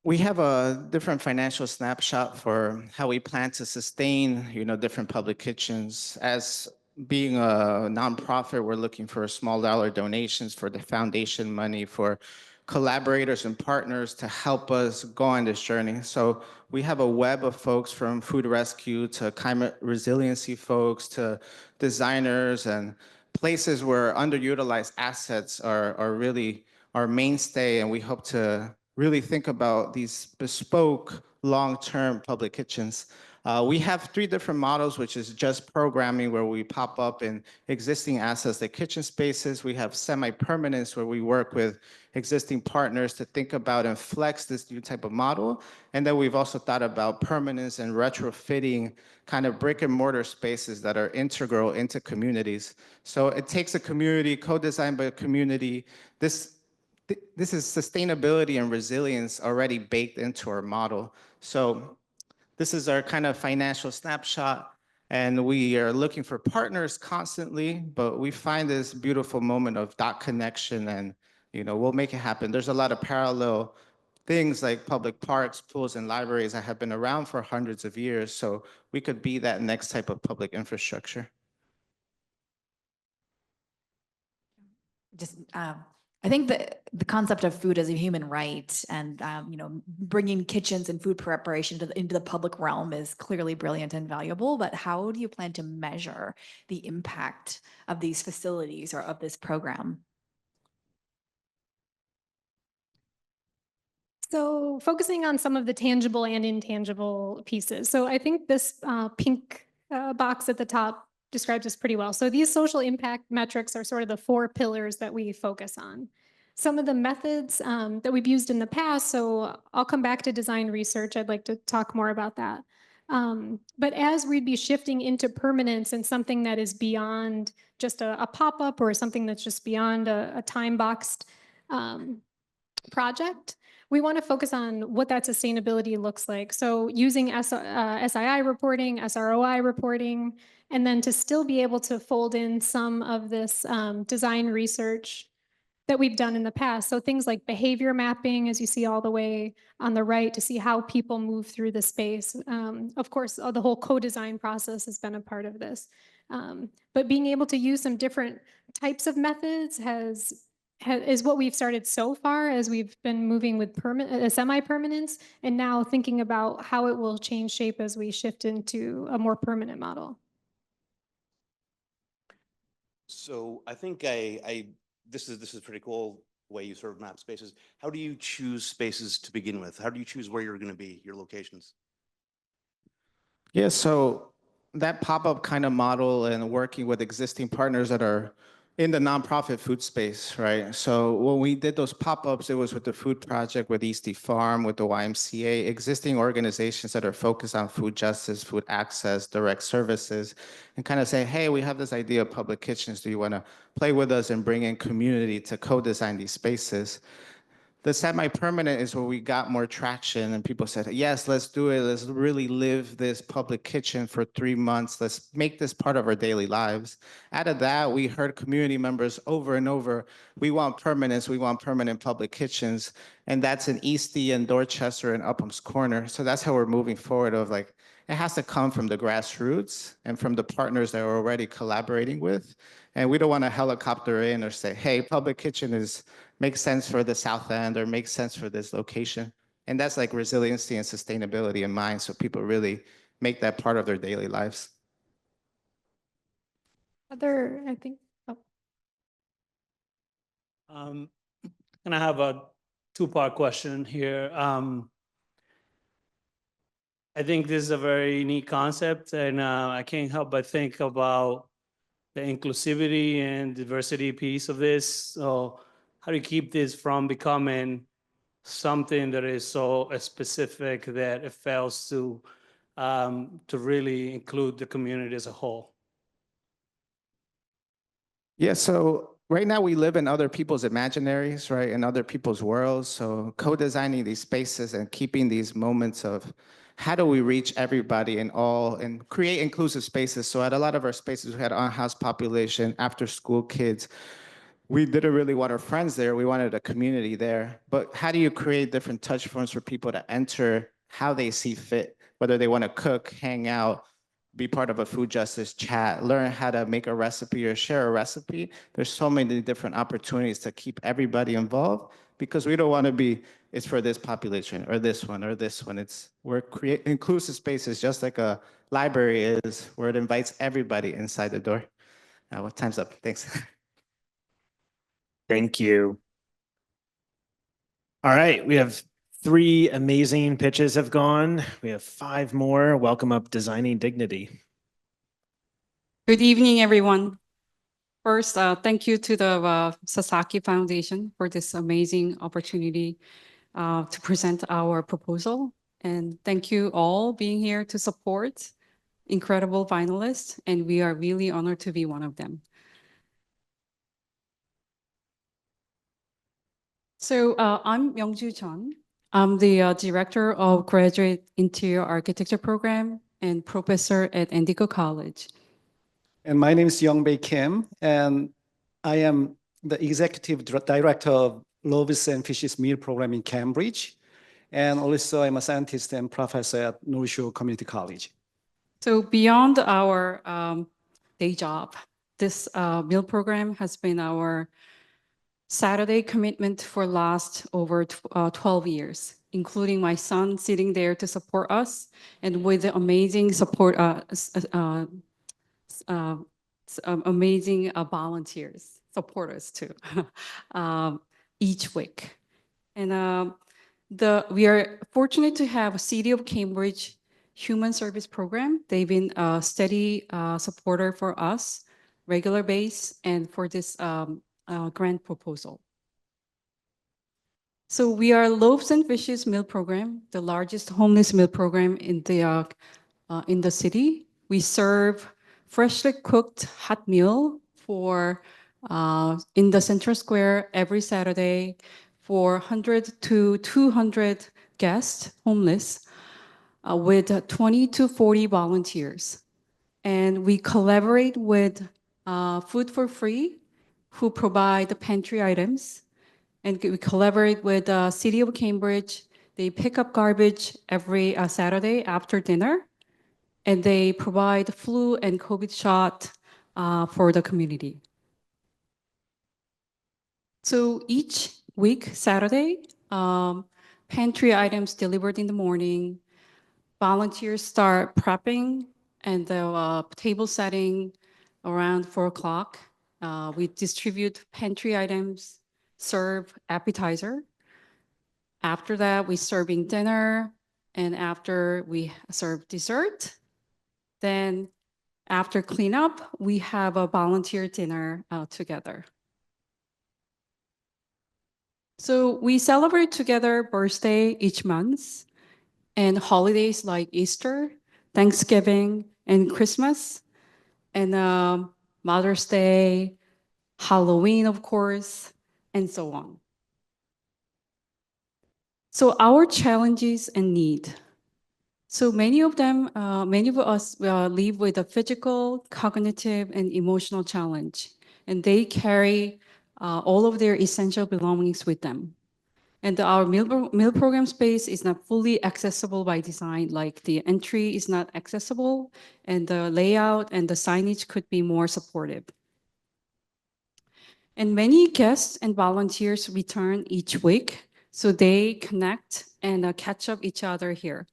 we have a different financial snapshot for how we plan to sustain, different public kitchens. As being a nonprofit, we're looking for small dollar donations for the foundation money, for collaborators and partners to help us go on this journey. So we have a web of folks from food rescue to climate resiliency folks to designers and places where underutilized assets are really our mainstay, and we hope to really think about these bespoke long-term public kitchens. We have 3 different models, which is just programming, where we pop up in existing assets like kitchen spaces. We have semi-permanence, where we work with existing partners to think about and flex this new type of model. And then we've also thought about permanence and retrofitting kind of brick and mortar spaces that are integral into communities. So it takes a community, co-designed by a community. This is sustainability and resilience already baked into our model. So this is our kind of financial snapshot, and we are looking for partners constantly, but we find this beautiful moment of dot connection, and we'll make it happen. There's a lot of parallel things like public parks, pools, and libraries that have been around for hundreds of years, so we could be that next type of public infrastructure. Just I think the concept of food as a human right and bringing kitchens and food preparation into the public realm is clearly brilliant and valuable. But how do you plan to measure the impact of these facilities or of this program? So focusing on some of the tangible and intangible pieces. So I think this pink box at the top describes this pretty well. So these social impact metrics are sort of the 4 pillars that we focus on. Some of the methods that we've used in the past, so I'll come back to design research. I'd like to talk more about that. But as we'd be shifting into permanence and something that is beyond just a pop-up or something that's just beyond a time-boxed project, we want to focus on what that sustainability looks like. So using SII reporting, SROI reporting, and then to still be able to fold in some of this design research that we've done in the past. So things like behavior mapping, as you see all the way on the right, to see how people move through the space. Of course, the whole co-design process has been a part of this. But being able to use some different types of methods is what we've started so far as we've been moving with semi-permanence, and now thinking about how it will change shape as we shift into a more permanent model. So I think this is pretty cool the way you sort of map spaces. How do you choose spaces to begin with? How do you choose where you're going to be, your locations? Yeah, so that pop-up kind of model and working with existing partners that are in the nonprofit food space, right? So when we did those pop-ups, it was with the Food Project, with Eastie Farm, with the YMCA, existing organizations that are focused on food justice, food access, direct services, and kind of say, hey, we have this idea of public kitchens. Do you want to play with us and bring in community to co-design these spaces? The semi-permanent is where we got more traction and people said, yes, let's do it. Let's really live this public kitchen for 3 months. Let's make this part of our daily lives. Out of that, we heard community members over and over, we want permanence, we want permanent public kitchens. And that's in Eastie and Dorchester and Upham's Corner. So that's how we're moving forward of like, it has to come from the grassroots and from the partners that we're already collaborating with. And we don't want to helicopter in or say, hey, public kitchen is makes sense for the South End or makes sense for this location. And that's like resiliency and sustainability in mind. So people really make that part of their daily lives. I think, oh, And I have a two-part question here. I think this is a very neat concept, and I can't help but think about the inclusivity and diversity piece of this. So how do you keep this from becoming something that is so specific that it fails to really include the community as a whole? Yeah, so right now we live in other people's imaginaries, right? In other people's worlds. So co-designing these spaces and keeping these moments of how do we reach everybody in all and create inclusive spaces. So at a lot of our spaces, we had on-house population, after school kids. We didn't really want our friends there. We wanted a community there. But how do you create different touch points for people to enter how they see fit, whether they want to cook, hang out, be part of a food justice chat, learn how to make a recipe or share a recipe. There's so many different opportunities to keep everybody involved because we don't want to be, it's for this population or this one or this one. We're create inclusive spaces just like a library is, where it invites everybody inside the door. Well, time's up. Thanks. Thank you. All right, we have 3 amazing pitches have gone. We have 5 more. Welcome up Designing Dignity. Good evening, everyone. First, thank you to the Sasaki Foundation for this amazing opportunity to present our proposal. And thank you all being here to support incredible finalists. And we are really honored to be one of them. So I'm Myungju Chun. I'm the Director of Graduate Interior Architecture Program and Professor at Indigo College. And my name is Youngbae Kim, and I am the Executive Director of Loaves and Fishes Meal Program in Cambridge. And also I'm a scientist and professor at North Shore Community College. So beyond our day job, this meal program has been our Saturday commitment for last over 12 years, including my son sitting there to support us and with the amazing support, amazing volunteers, supporters too, each week. And we are fortunate to have a City of Cambridge Human Service Program. They've been a steady supporter for us, regular base, and for this grant proposal. So we are Loaves and Fishes Meal Program, the largest homeless meal program in the city. We serve freshly cooked hot meal for in the Central Square every Saturday for 100 to 200 guests, homeless, with 20 to 40 volunteers. And we collaborate with Food for Free, who provide the pantry items. And we collaborate with the City of Cambridge. They pick up garbage every Saturday after dinner, and they provide flu and COVID shot for the community. So each week, Saturday, pantry items delivered in the morning, volunteers start prepping and the table setting around 4 o'clock. We distribute pantry items, serve appetizer. After that, we serving dinner, and after we serve dessert. Then after cleanup, we have a volunteer dinner together. So we celebrate together birthday each month and holidays like Easter, Thanksgiving, and Christmas, and Mother's Day, Halloween, of course, and so on. So our challenges and need. So many of us live with a physical, cognitive, and emotional challenge, and they carry all of their essential belongings with them. And our meal program space is not fully accessible by design, like the entry is not accessible, and the layout and the signage could be more supportive. And many guests and volunteers return each week, so they connect and catch up each other here.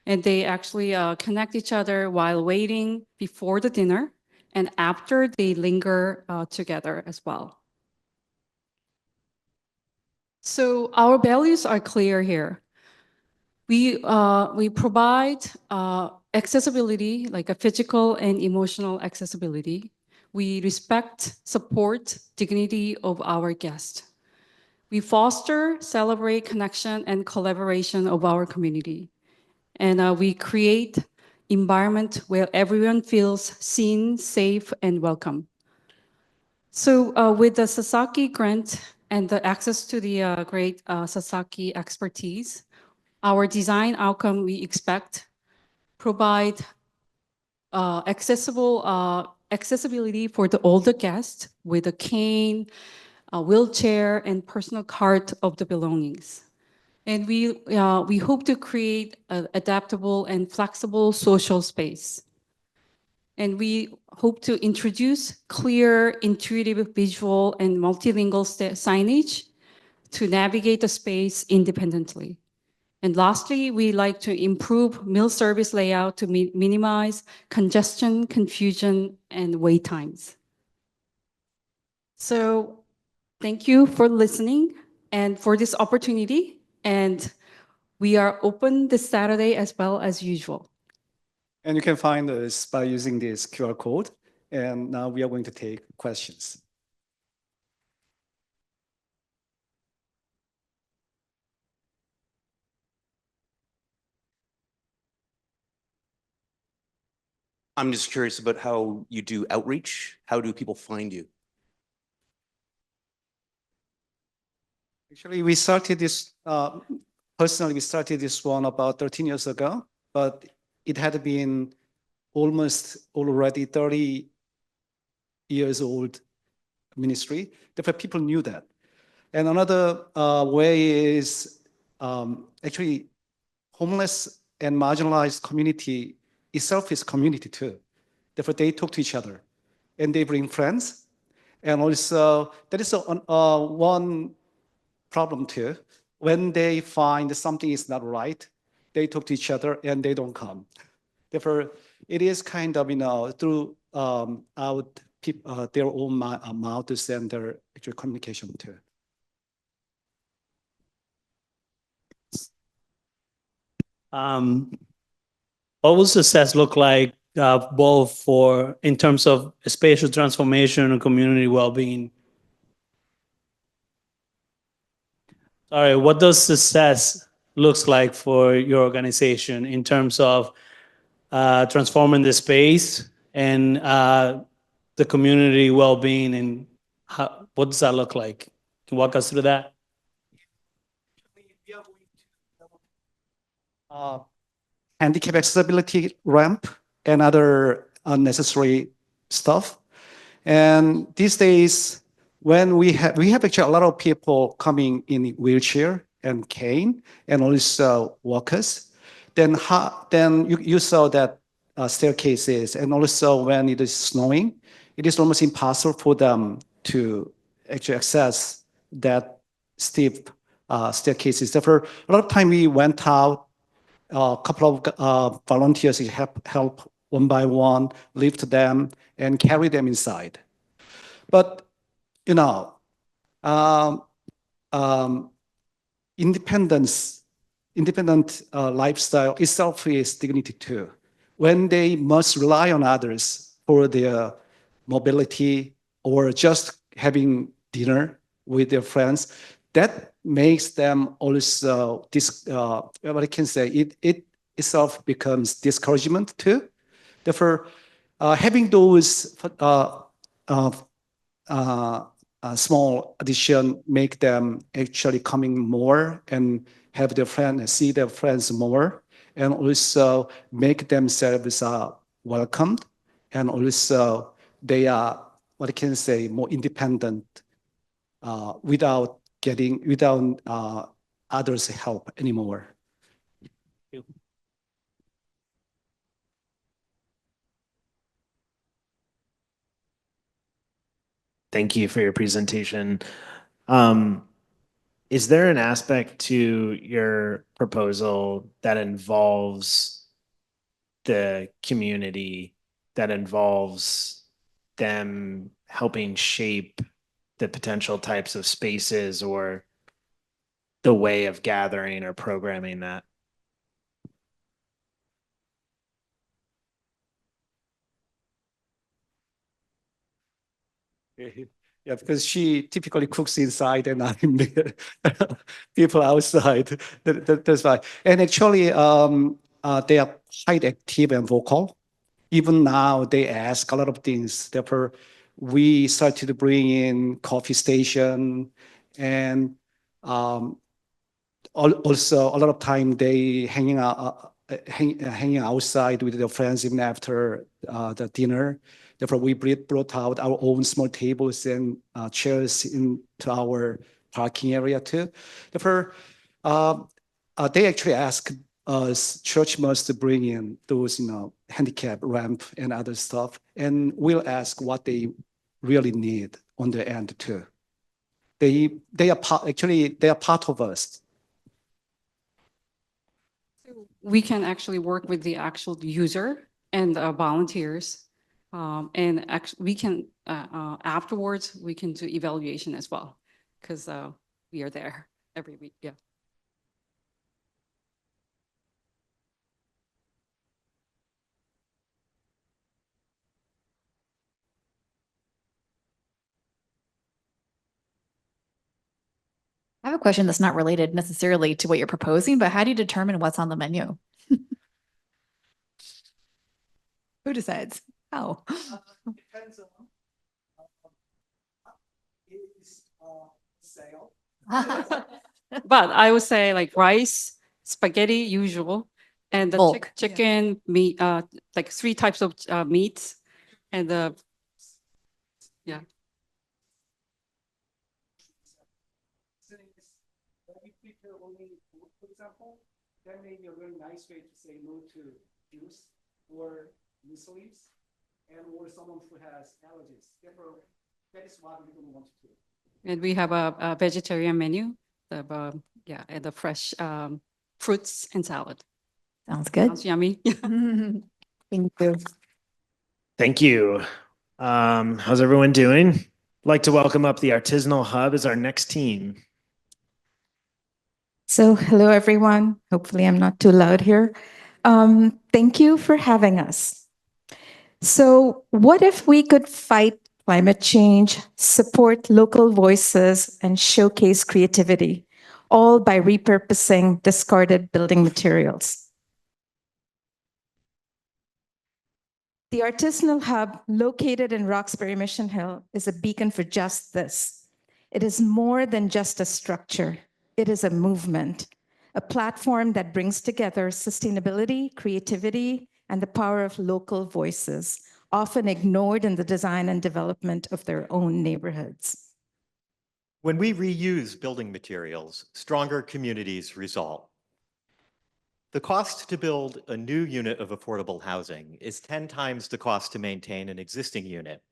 And they actually connect each other while waiting before the dinner and after they linger together as well. So our values are clear here. We provide accessibility, like a physical and emotional accessibility. We respect, support dignity of our guests. We foster, celebrate connection and collaboration of our community. And we create environment where everyone feels seen, safe, and welcome. So with the Sasaki grant and the access to the great Sasaki expertise, our design outcome we expect provide accessibility for the older guest with a cane, a wheelchair, and personal cart of the belongings. And we hope to create an adaptable and flexible social space. And we hope to introduce clear, intuitive visual and multilingual signage to navigate the space independently. And lastly, we like to improve meal service layout to minimize congestion, confusion, and wait times. So thank you for listening and for this opportunity. And we are open this Saturday as well as usual. And you can find us by using this QR code. And now we are going to take questions. I'm just curious about how you do outreach. How do people find you? Actually, we started this, personally, we started this one about 13 years ago, but it had been almost already 30 years old ministry. Therefore, people knew that. And another way is actually homeless and marginalized community itself is community too. Therefore, they talk to each other and they bring friends. And also, there is one problem too. When they find something is not right, they talk to each other and they don't come. Therefore, it is kind of, through out their own mouths and their actual communication too. What will success look like both for in terms of spatial transformation and community well-being? All right, what does success looks like for your organization in terms of transforming the space and the community well-being, and what does that look like? Can you walk us through that? Handicap accessibility ramp and other unnecessary stuff. And these days, when we have actually a lot of people coming in wheelchair and cane and also walkers, then you saw that staircases, and also when it is snowing, it is almost impossible for them to actually access that steep staircases. Therefore, a lot of time we went out, a couple of volunteers help one by one, lift them and carry them inside. But, um, um, independent lifestyle itself is dignity too. When they must rely on others for their mobility or just having dinner with their friends, that makes them also what I can say, it itself becomes discouragement too. Therefore, having those small addition make them actually coming more and have their friends, see their friends more, and also make themselves welcomed, and also they are, what I can say, more independent without others' help anymore. Thank you for your presentation. Is there an aspect to your proposal that involves the community, that involves them helping shape the potential types of spaces or the way of gathering or programming that? Yeah, because she typically cooks inside and I'm there. People outside. That's why. And actually, they are quite active and vocal. Even now, they ask a lot of things. Therefore, we started to bring in coffee station and also a lot of time they hanging outside with their friends even after the dinner. Therefore, we brought out our own small tables and chairs into our parking area too. Therefore, they actually ask us, church must bring in those, handicap ramp and other stuff, and we'll ask what they really need on their end too. They are actually they are part of us. We can actually work with the actual user and volunteers. And actually, we can, afterwards, we can do evaluation as well, because we are there every week, yeah. I have a question that's not related necessarily to what you're proposing, but how do you determine what's on the menu? Who decides? How? Depends on is sale. But I would say like rice, spaghetti, usual, and the Bulk. chicken, meat, like 3 types of meats, and the, yeah. For example, that may be a very nice way to say no to juice or miso leaves, and or someone who has allergies. Therefore, that is what we don't want to do. And we have a vegetarian menu, yeah, and the fresh fruits and salad. Sounds good. Sounds yummy. Thank you. Thank you. How's everyone doing? I'd like to welcome up the Artisanal Hub as our next team. So, hello everyone. Hopefully, I'm not too loud here. Thank you for having us. So, what if we could fight climate change, support local voices, and showcase creativity, all by repurposing discarded building materials? The Artisanal Hub, located in Roxbury Mission Hill, is a beacon for just this. It is more than just a structure. It is a movement, a platform that brings together sustainability, creativity, and the power of local voices, often ignored in the design and development of their own neighborhoods. When we reuse building materials, stronger communities result. The cost to build a new unit of affordable housing is 10 times the cost to maintain an existing unit.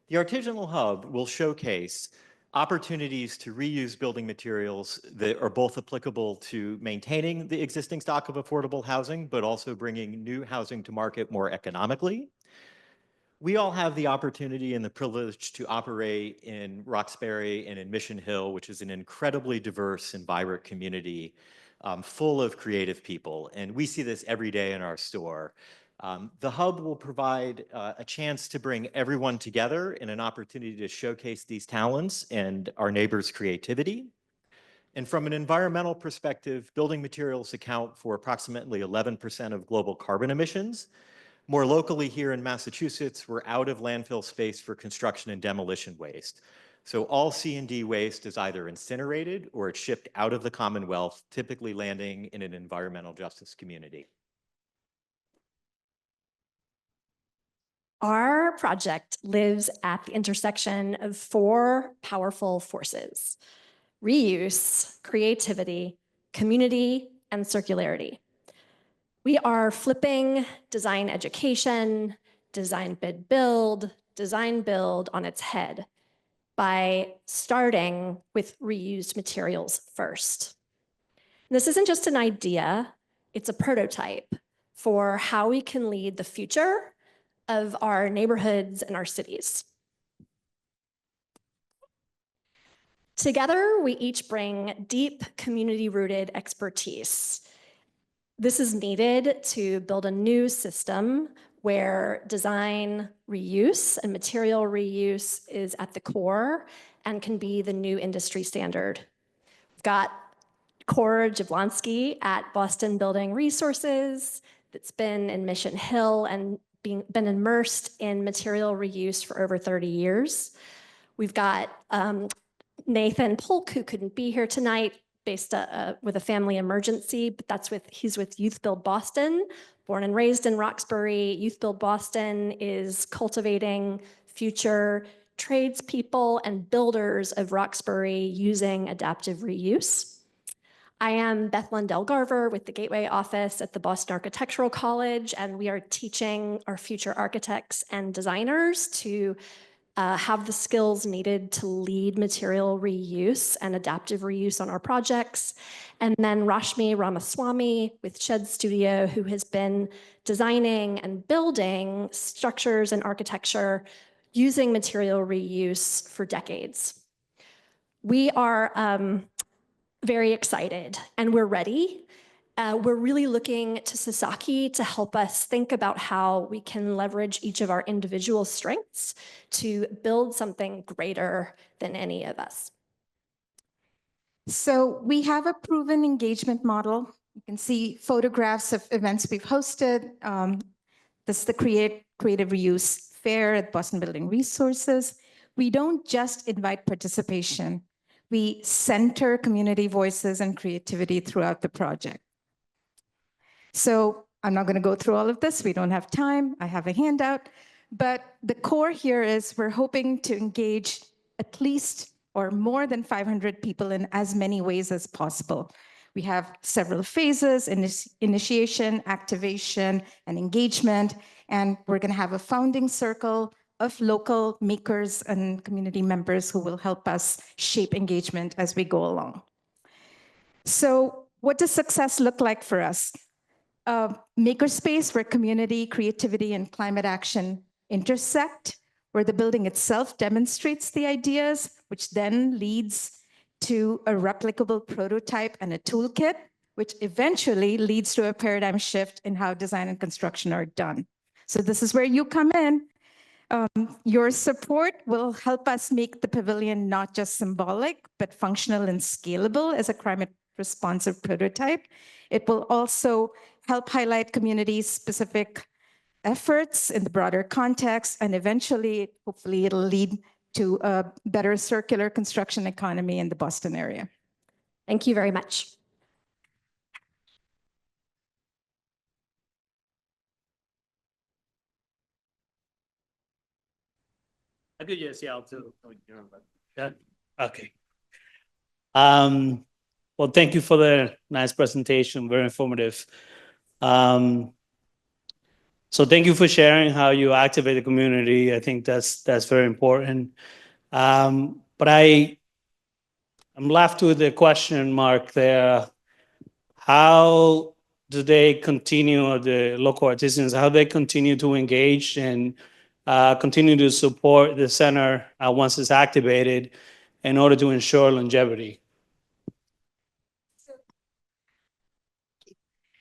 The Artisanal Hub will showcase opportunities to reuse building materials that are both applicable to maintaining the existing stock of affordable housing, but also bringing new housing to market more economically. We all have the opportunity and the privilege to operate in Roxbury and in Mission Hill, which is an incredibly diverse and vibrant community full of creative people. And we see this every day in our store. The Hub will provide a chance to bring everyone together and an opportunity to showcase these talents and our neighbors' creativity. And from an environmental perspective, building materials account for approximately 11% of global carbon emissions. More locally here in Massachusetts, we're out of landfill space for construction and demolition waste. So all C&D waste is either incinerated or it's shipped out of the Commonwealth, typically landing in an environmental justice community. Our project lives at the intersection of 4 powerful forces: reuse, creativity, community, and circularity. We are flipping design education, design bid build, design build on its head. by starting with reused materials first. This isn't just an idea, it's a prototype for how we can lead the future of our neighborhoods and our cities. Together, we each bring deep community-rooted expertise. This is needed to build a new system where design reuse and material reuse is at the core and can be the new industry standard. We've got Cora Jablonski at Boston Building Resources that's been in Mission Hill and been immersed in material reuse for over 30 years. We've got Nathan Polk, who couldn't be here tonight, based with a family emergency, but he's with Youth Build Boston, born and raised in Roxbury. Youth Build Boston is cultivating future tradespeople and builders of Roxbury using adaptive reuse. I am Beth Lundell Garver with the Gateway Office at the Boston Architectural College, and we are teaching our future architects and designers to have the skills needed to lead material reuse and adaptive reuse on our projects. And then Rashmi Ramaswamy with Shed Studio, who has been designing and building structures and architecture using material reuse for decades. We are very excited and we're ready. We're really looking to Sasaki to help us think about how we can leverage each of our individual strengths to build something greater than any of us. So we have a proven engagement model. You can see photographs of events we've hosted. This is the Creative Reuse Fair at Boston Building Resources. We don't just invite participation. We center community voices and creativity throughout the project. So I'm not going to go through all of this. We don't have time. I have a handout. But the core here is we're hoping to engage at least or more than 500 people in as many ways as possible. We have several phases: initiation, activation, and engagement. And we're going to have a founding circle of local makers and community members who will help us shape engagement as we go along. So what does success look like for us? Makerspace where community, creativity, and climate action intersect, where the building itself demonstrates the ideas, which then leads to a replicable prototype and a toolkit, which eventually leads to a paradigm shift in how design and construction are done. So this is where you come in. Your support will help us make the pavilion not just symbolic, but functional and scalable as a climate responsive prototype. It will also help highlight community-specific efforts in the broader context, and eventually, hopefully, it'll lead to a better circular construction economy in the Boston area. Thank you very much. I could just yell too. Yeah. Okay. Well, thank you for the nice presentation. Very informative. So thank you for sharing how you activate the community. I think that's very important. But I'm left with the question mark there. How do they continue, the local artisans, how they continue to engage and continue to support the center once it's activated in order to ensure longevity?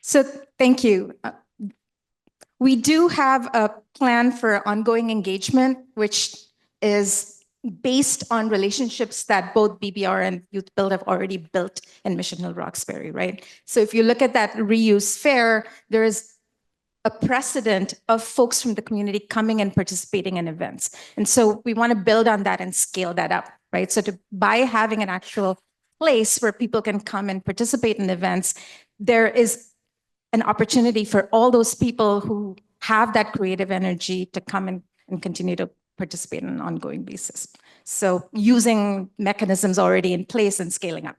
So thank you. We do have a plan for ongoing engagement, which is based on relationships that both BBR and Youth Build have already built in Mission Hill Roxbury, right? So if you look at that reuse fair, there is a precedent of folks from the community coming and participating in events. And so we want to build on that and scale that up, right? So by having an actual place where people can come and participate in events, there is an opportunity for all those people who have that creative energy to come and continue to participate on an ongoing basis. So using mechanisms already in place and scaling up.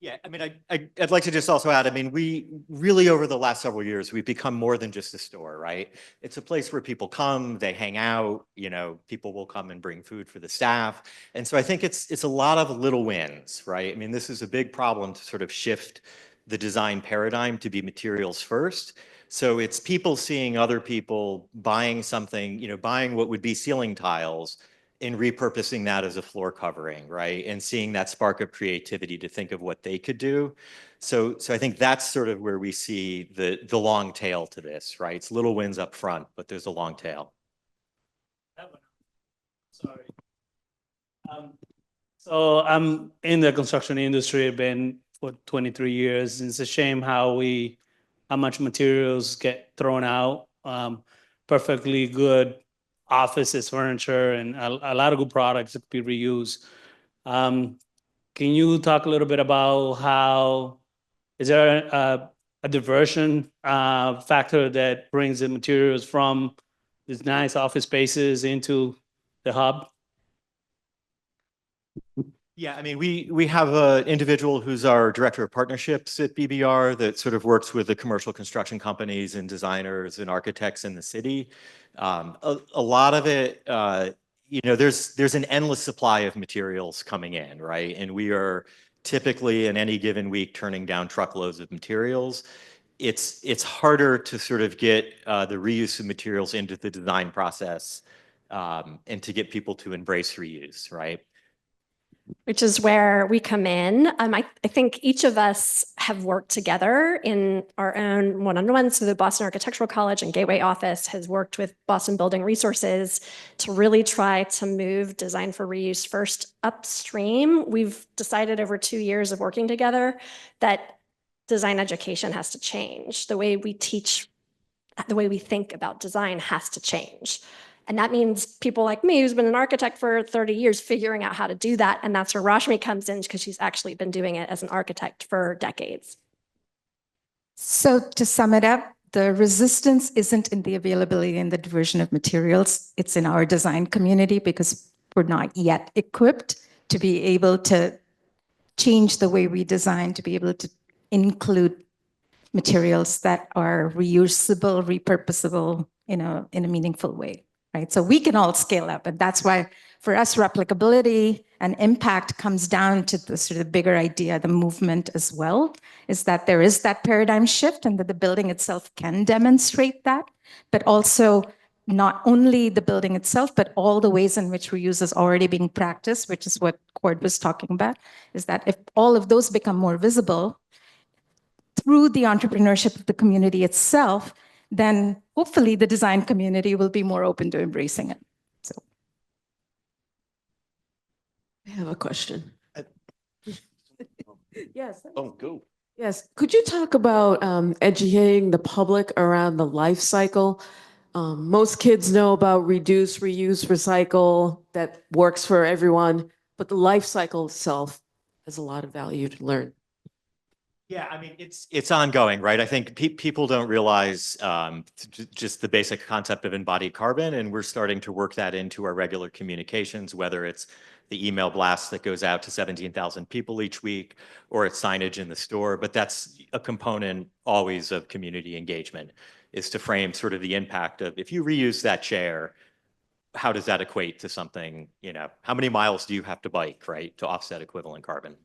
Yeah, I mean, I'd like to just also add, I mean, we really over the last several years, we've become more than just a store, right? It's a place where people come, they hang out, you know, people will come and bring food for the staff. And so I think it's a lot of little wins, right? I mean, this is a big problem to sort of shift the design paradigm to be materials first. So it's people seeing other people buying something, you know, buying what would be ceiling tiles in repurposing that as a floor covering, right? And seeing that spark of creativity to think of what they could do. So I think that's sort of where we see the long tail to this, right? It's little wins up front, but there's a long tail. Sorry. So I'm in the construction industry. I've been for 23 years. And it's a shame how much materials get thrown out. Perfectly good offices, furniture, and a lot of good products that could be reused. Can you talk a little bit about how, is there a diversion factor that brings the materials from these nice office spaces into the hub? Yeah, I mean, we have an individual who's our director of partnerships at BBR that sort of works with the commercial construction companies and designers and architects in the city. A lot of it, you know, there's an endless supply of materials coming in, right? And we are typically in any given week turning down truckloads of materials. It's harder to sort of get the reuse of materials into the design process and to get people to embrace reuse, right? Which is where we come in. I think each of us have worked together in our own one-on-ones. So the Boston Architectural College and Gateway office has worked with Boston Building Resources to really try to move design for reuse first upstream. We've decided over 2 years of working together that design education has to change. The way we teach, the way we think about design has to change. And that means people like me, who's been an architect for 30 years, figuring out how to do that. And that's where Rashmi comes in, because she's actually been doing it as an architect for decades. So to sum it up, the resistance isn't in the availability and the diversion of materials. It's in our design community, because we're not yet equipped to be able to change the way we design, to be able to include materials that are reusable, repurposable in a meaningful way. Right? So we can all scale up, and that's why for us replicability and impact comes down to the sort of bigger idea, the movement as well, is that there is that paradigm shift and that the building itself can demonstrate that, but also not only the building itself, but all the ways in which reuse is already being practiced, which is what Cord was talking about, is that if all of those become more visible through the entrepreneurship of the community itself, then hopefully the design community will be more open to embracing it. So I have a question. Yes. Oh, go. Yes. Could you talk about educating the public around the life cycle? Most kids know about reduce, reuse, recycle. That works for everyone, but the life cycle itself has a lot of value to learn. Yeah, I mean, it's ongoing, right? I think people don't realize just the basic concept of embodied carbon, and we're starting to work that into our regular communications, whether it's the email blast that goes out to 17,000 people each week, or it's signage in the store. But that's a component always of community engagement, is to frame sort of the impact of, if you reuse that chair, how does that equate to something, you know, how many miles do you have to bike, right, to offset equivalent carbon?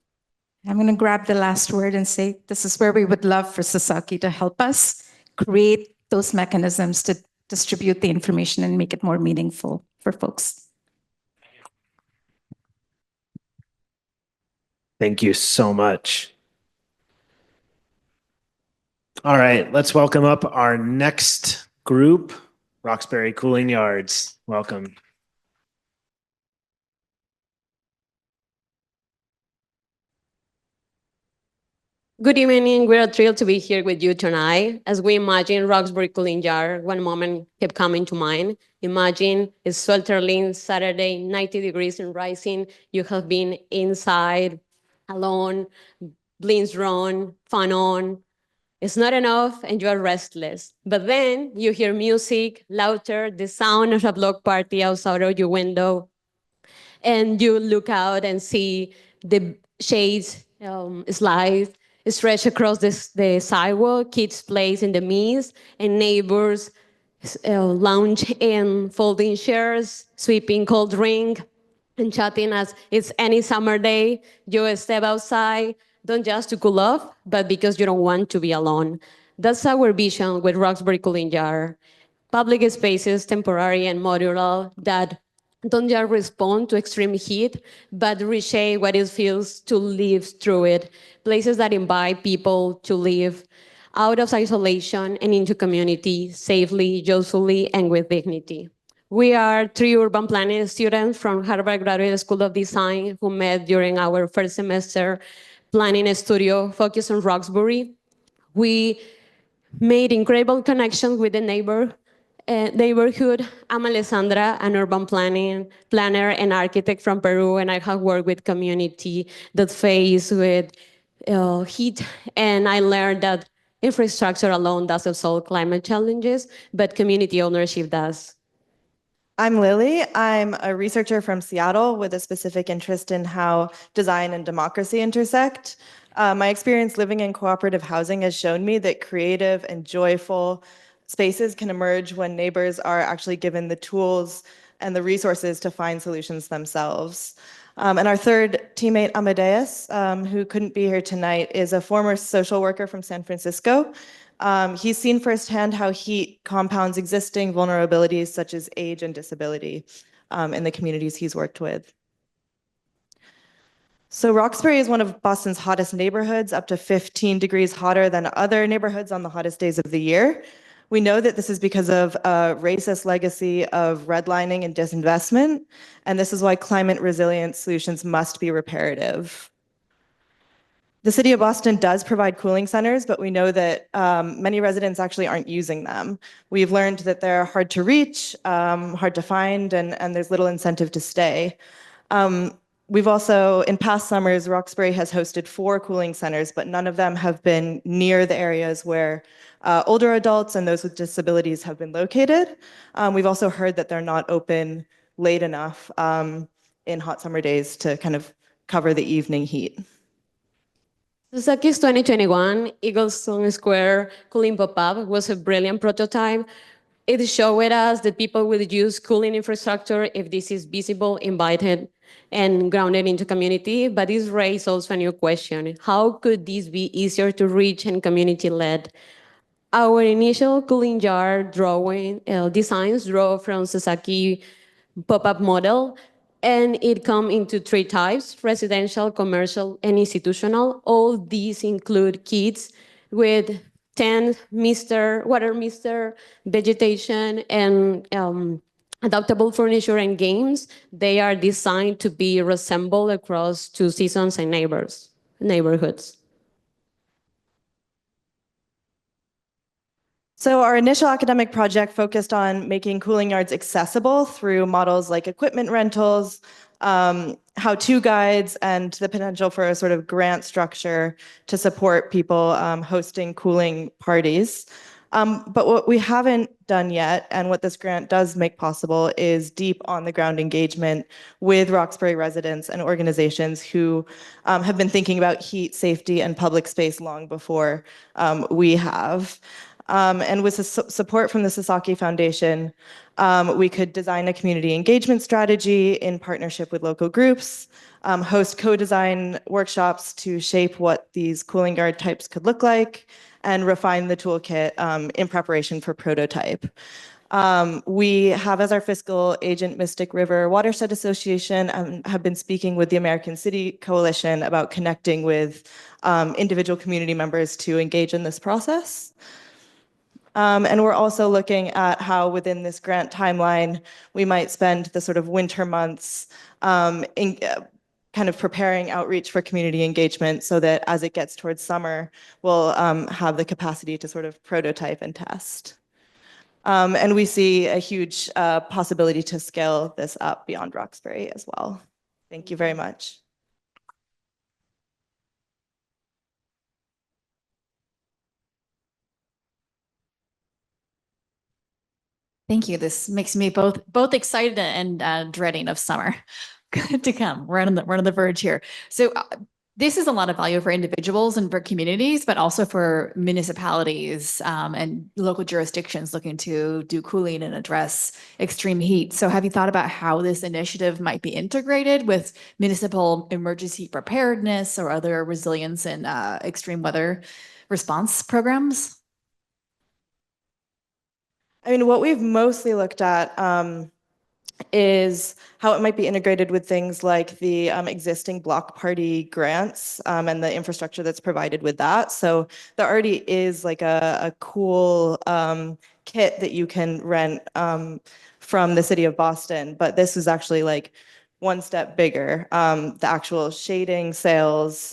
I'm going to grab the last word and say, this is where we would love for Sasaki to help us create those mechanisms to distribute the information and make it more meaningful for folks. Thank you so much. All right, let's welcome up our next group, Roxbury Cooling Yards. Welcome. Good evening. We're thrilled to be here with you tonight. As we imagine Roxbury Cooling Yard, one moment kept coming to mind. Imagine it's sweltering Saturday, 90 degrees and rising. You have been inside, alone, blinds on, fan on. It's not enough and you're restless. But then you hear music, louder, the sound of a block party outside of your window. And you look out and see the shades slides stretch across the sidewalk, kids plays in the mist, and neighbors lounge in folding chairs, sweeping cold drink, and chatting as it's any summer day. You step outside, don't just to cool off, but because you don't want to be alone. That's our vision with Roxbury Cooling Jar. Public spaces, temporary and modular, that don't just respond to extreme heat, but reshape what it feels to live through it. Places that invite people to live out of isolation and into community safely, joyfully, and with dignity. We are three urban planning students from Harvard Graduate School of Design who met during our first semester planning studio focused on Roxbury. We made incredible connections with the neighborhood. I'm Alessandra, an urban planner and architect from Peru, and I have worked with community that face with heat, and I learned that infrastructure alone doesn't solve climate challenges, but community ownership does. I'm Lily. I'm a researcher from Seattle with a specific interest in how design and democracy intersect. My experience living in cooperative housing has shown me that creative and joyful spaces can emerge when neighbors are actually given the tools and the resources to find solutions themselves. And our third teammate, Amadeus, who couldn't be here tonight, is a former social worker from San Francisco. He's seen firsthand how heat compounds existing vulnerabilities such as age and disability in the communities he's worked with. So Roxbury is one of Boston's hottest neighborhoods, up to 15 degrees hotter than other neighborhoods on the hottest days of the year. We know that this is because of a racist legacy of redlining and disinvestment, and this is why climate resilient solutions must be reparative. The city of Boston does provide cooling centers, but we know that many residents actually aren't using them. We've learned that they're hard to reach, hard to find, and there's little incentive to stay. We've also, in past summers, Roxbury has hosted 4 cooling centers, but none of them have been near the areas where older adults and those with disabilities have been located. We've also heard that they're not open late enough in hot summer days to kind of cover the evening heat. Sasaki's 2021 Eaglestone Square cooling pop-up was a brilliant prototype. It showed us that people will use cooling infrastructure if this is visible, invited, and grounded into community. But this raises also a new question. How could this be easier to reach and community-led? Our initial cooling jar designs draw from Sasaki pop-up model, and it comes into 3 types: residential, commercial, and institutional. All these include kits with tent, water mister, vegetation, and adaptable furniture and games. They are designed to be reassembled across 2 seasons and neighborhoods. So our initial academic project focused on making cooling yards accessible through models like equipment rentals, how-to guides, and the potential for a sort of grant structure to support people hosting cooling parties. But what we haven't done yet, and what this grant does make possible, is deep on-the-ground engagement with Roxbury residents and organizations who have been thinking about heat, safety, and public space long before we have. And with support from the Sasaki Foundation, we could design a community engagement strategy in partnership with local groups, host co-design workshops to shape what these cooling yard types could look like, and refine the toolkit in preparation for prototype. We have as our fiscal agent Mystic River Watershed Association and have been speaking with the American City Coalition about connecting with individual community members to engage in this process. And we're also looking at how within this grant timeline, we might spend the sort of winter months kind of preparing outreach for community engagement so that as it gets towards summer, we'll have the capacity to sort of prototype and test. And we see a huge possibility to scale this up beyond Roxbury as well. Thank you very much. Thank you. This makes me both excited and dreading of summer. Good to come. We're on the verge here. So This is a lot of value for individuals and for communities, but also for municipalities and local jurisdictions looking to do cooling and address extreme heat. So have you thought about how this initiative might be integrated with municipal emergency preparedness or other resilience and extreme weather response programs? I mean, what we've mostly looked at is how it might be integrated with things like the existing block party grants and the infrastructure that's provided with that. So there already is like a cool kit that you can rent from the city of Boston, but this is actually like one step bigger. The actual shading sails,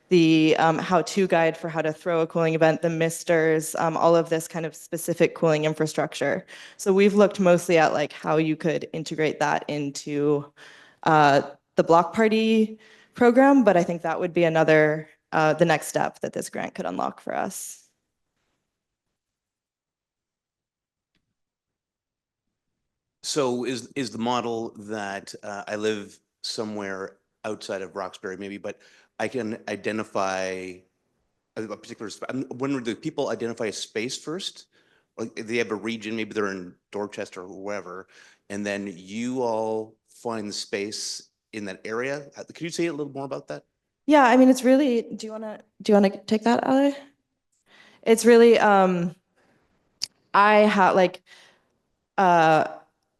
the how-to guide for how to throw a cooling event, the misters, all of this kind of specific cooling infrastructure. So we've looked mostly at like how you could integrate that into the block party program, but I think that would be another, the next step that this grant could unlock for us. So is the model that I live somewhere outside of Roxbury maybe, but I can identify a particular, when do people identify a space first? Like they have a region, maybe they're in Dorchester or wherever, and then you all find the space in that area. Can you say a little more about that? Yeah, I mean, it's really, do you wanna take that, Ali? It's really,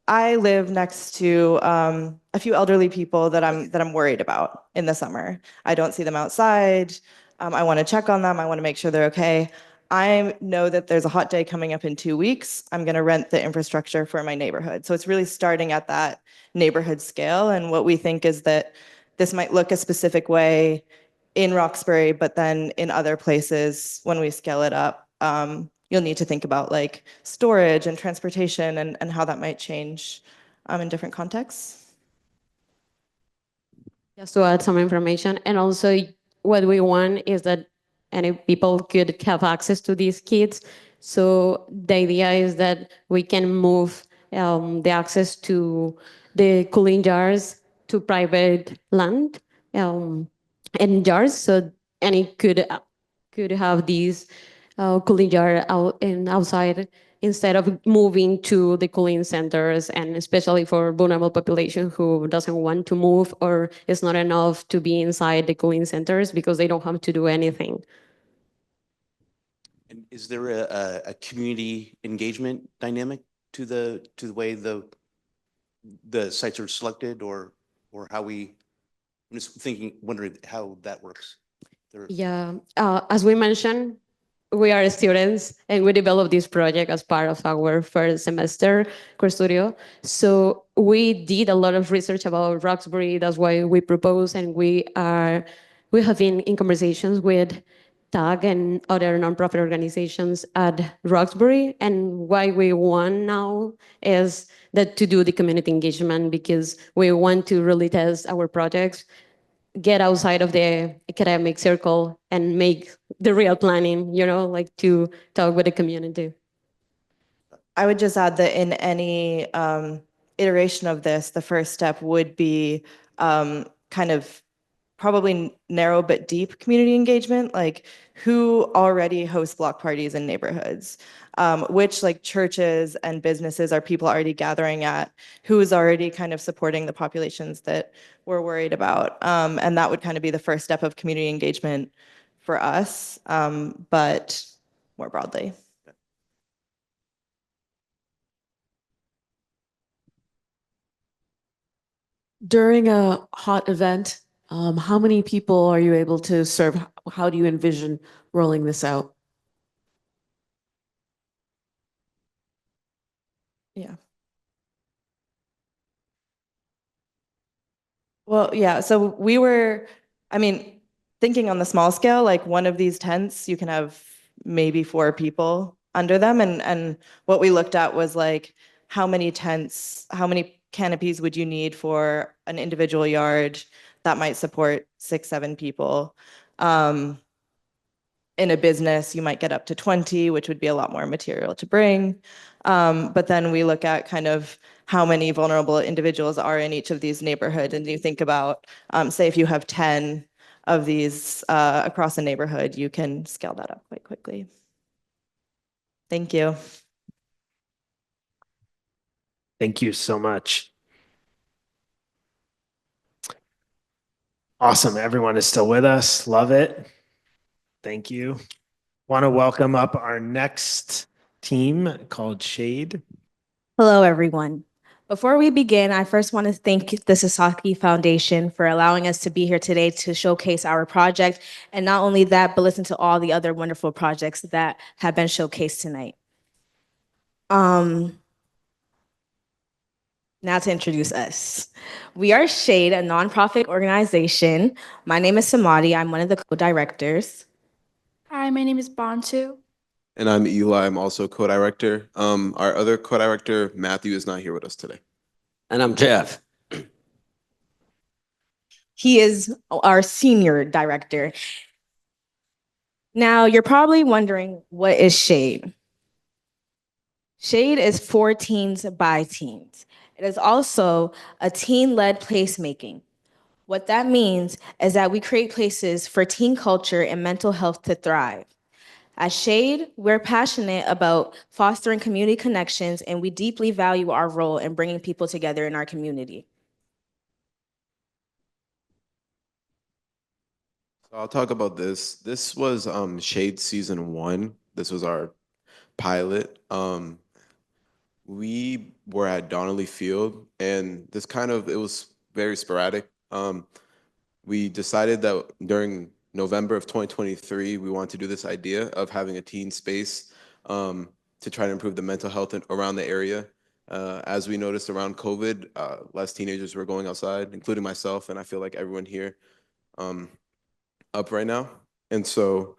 I live next to a few elderly people that I'm worried about in the summer. I don't see them outside. I want to check on them. I want to make sure they're okay. I know that there's a hot day coming up in 2 weeks. I'm going to rent the infrastructure for my neighborhood. So it's really starting at that neighborhood scale. And what we think is that this might look a specific way in Roxbury, but then in other places, when we scale it up, you'll need to think about like storage and transportation and how that might change in different contexts. Just to add some information, and also what we want is that any people could have access to these kits. So the idea is that we can move the access to the cooling jars to private land and jars, so any could have these cooling jar out and outside instead of moving to the cooling centers, and especially for vulnerable population who doesn't want to move or it's not enough to be inside the cooling centers because they don't have to do anything. And is there a community engagement dynamic to the way the sites are selected, or how we? I'm just wondering how that works. Yeah, as we mentioned, we are students and we developed this project as part of our first semester course studio. So we did a lot of research about Roxbury. That's why we propose, and we have been in conversations with TAG and other nonprofit organizations at Roxbury. And why we want now is that to do the community engagement, because we want to really test our projects, get outside of the academic circle and make the real planning, like to talk with the community. I would just add that in any iteration of this, the first step would be kind of probably narrow but deep community engagement, like who already hosts block parties in neighborhoods, which like churches and businesses are people already gathering at, who is already kind of supporting the populations that we're worried about. And that would kind of be the first step of community engagement for us, but more broadly. During a hot event, how many people are you able to serve? How do you envision rolling this out? Yeah. Well, yeah, so we were, I mean, thinking on the small scale, like one of these tents, you can have maybe 4 people under them. And what we looked at was like, how many tents, how many canopies would you need for an individual yard that might support 6, 7 people? In a business, you might get up to 20, which would be a lot more material to bring. But then we look at kind of how many vulnerable individuals are in each of these neighborhoods, and you think about, say, if you have 10 of these across the neighborhood, you can scale that up quite quickly. Thank you. Thank you so much. Awesome. Everyone is still with us. Love it. Thank you. Want to welcome up our next team called Shade. Hello, everyone. Before we begin, I first want to thank the Sasaki Foundation for allowing us to be here today to showcase our project. And not only that, but listen to all the other wonderful projects that have been showcased tonight. Now to introduce us. We are Shade, a nonprofit organization. My name is Samadi. I'm one of the co-directors. Hi, my name is Bantu. And I'm Eli. I'm also co-director. Our other co-director, Matthew, is not here with us today. And I'm Jeff. He is our senior director. Now, you're probably wondering, what is Shade? Shade is for teens by teens. It is also a teen-led placemaking. What that means is that we create places for teen culture and mental health to thrive. At Shade, we're passionate about fostering community connections, and we deeply value our role in bringing people together in our community. So I'll talk about this. This was Shade Season 1. This was our pilot. We were at Donnelly Field, and it was very sporadic. We decided that during November of 2023, we wanted to do this idea of having a teen space to try to improve the mental health around the area. As we noticed around COVID, less teenagers were going outside, including myself, and I feel like everyone here up right now. And so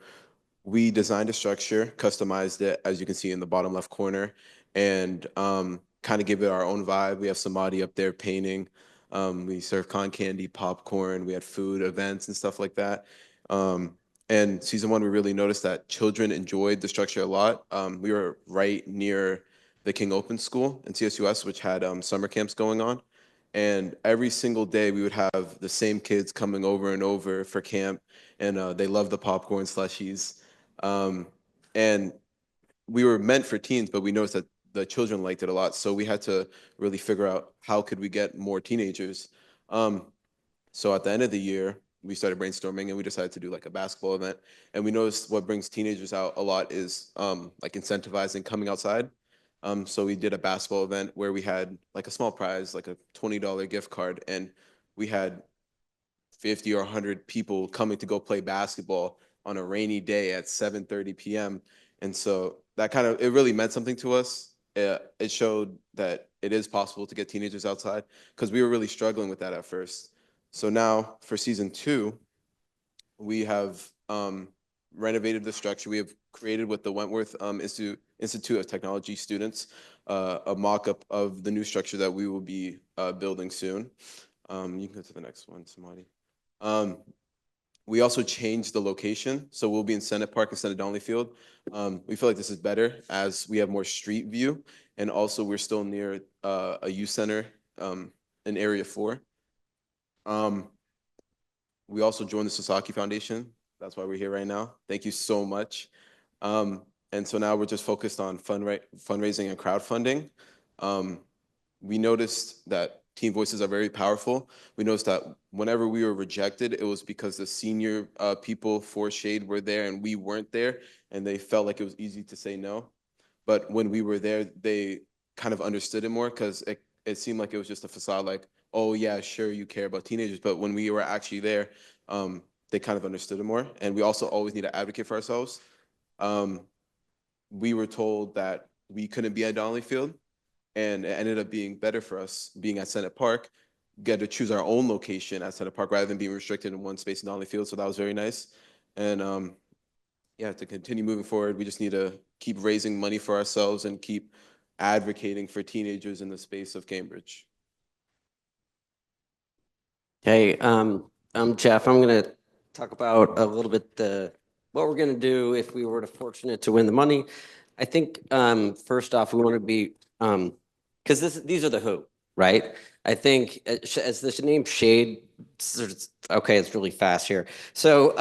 we designed a structure, customized it, as you can see in the bottom left corner, and kind of give it our own vibe. We have Samadhi up there painting. We serve cotton candy, popcorn. We had food events and stuff like that. And season 1, we really noticed that children enjoyed the structure a lot. We were right near the King Open School in CSUS, which had summer camps going on. And every single day we would have the same kids coming over and over for camp, and they loved the popcorn slushies. And we were meant for teens, but we noticed that the children liked it a lot. So we had to really figure out how could we get more teenagers. So at the end of the year, we started brainstorming, and we decided to do like a basketball event. And we noticed what brings teenagers out a lot is like incentivizing coming outside. So we did a basketball event where we had like a small prize, like a $20 gift card, and we had 50 or 100 people coming to go play basketball on a rainy day at 7:30 p.m. And so that it really meant something to us. It showed that it is possible to get teenagers outside, because we were really struggling with that at first. So now for season 2, we have renovated the structure. We have created with the Wentworth Institute of Technology students a mock-up of the new structure that we will be building soon. You can go to the next one, Samadi. We also changed the location, so we'll be in Senate Park instead of Donnelly Field. We feel like this is better as we have more street view, and also we're still near a youth center in Area 4. We also joined the Sasaki Foundation. That's why we're here right now. Thank you so much. And so now we're just focused on fundraising and crowdfunding. We noticed that teen voices are very powerful. We noticed that whenever we were rejected, it was because the senior people for Shade were there and we weren't there, and they felt like it was easy to say no. But when we were there, they kind of understood it more, because it seemed like it was just a facade, like, oh yeah, sure, you care about teenagers. But when we were actually there, they kind of understood it more. And we also always need to advocate for ourselves. We were told that we couldn't be at Donnelly Field, and it ended up being better for us being at Senate Park, get to choose our own location at Senate Park rather than being restricted in one space in Donnelly Field. So that was very nice. And yeah, to continue moving forward, we just need to keep raising money for ourselves and keep advocating for teenagers in the space of Cambridge. Hey, I'm Jeff. I'm going to talk about a little bit what we're going to do if we were fortunate to win the money. I think first off, we want to be, because these are the who, right? I think as this name Shade okay, it's really fast here. So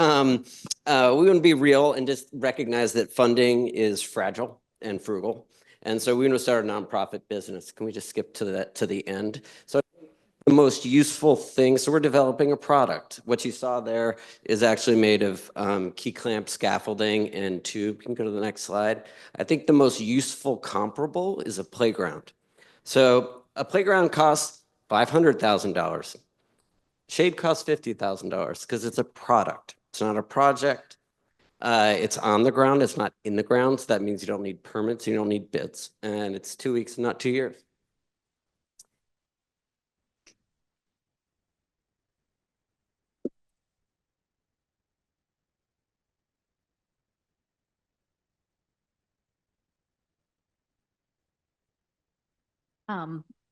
we want to be real and just recognize that funding is fragile and frugal. And so we want to start a nonprofit business. Can we just skip to the end? So the most useful thing, so we're developing a product. What you saw there is actually made of key clamp scaffolding and tube. You can go to the next slide. I think the most useful comparable is a playground. So a playground costs $500,000. Shade costs $50,000 because it's a product. It's not a project. It's on the ground. It's not in the ground. So that means you don't need permits. You don't need bids. And it's 2 weeks, not 2 years.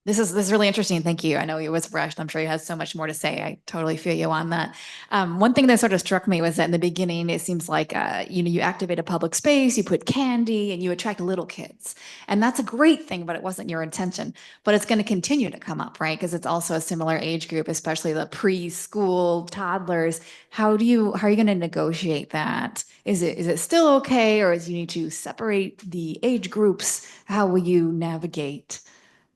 This is really interesting. Thank you. I know it was rushed. I'm sure you had so much more to say. I totally feel you on that. One thing that sort of struck me was that in the beginning, it seems like you activate a public space, you put candy, and you attract little kids, and that's a great thing. But it wasn't your intention. But it's going to continue to come up, right? Because it's also a similar age group, especially the preschool toddlers. How are you going to negotiate that? Is it still okay, or is you need to separate the age groups? How will you navigate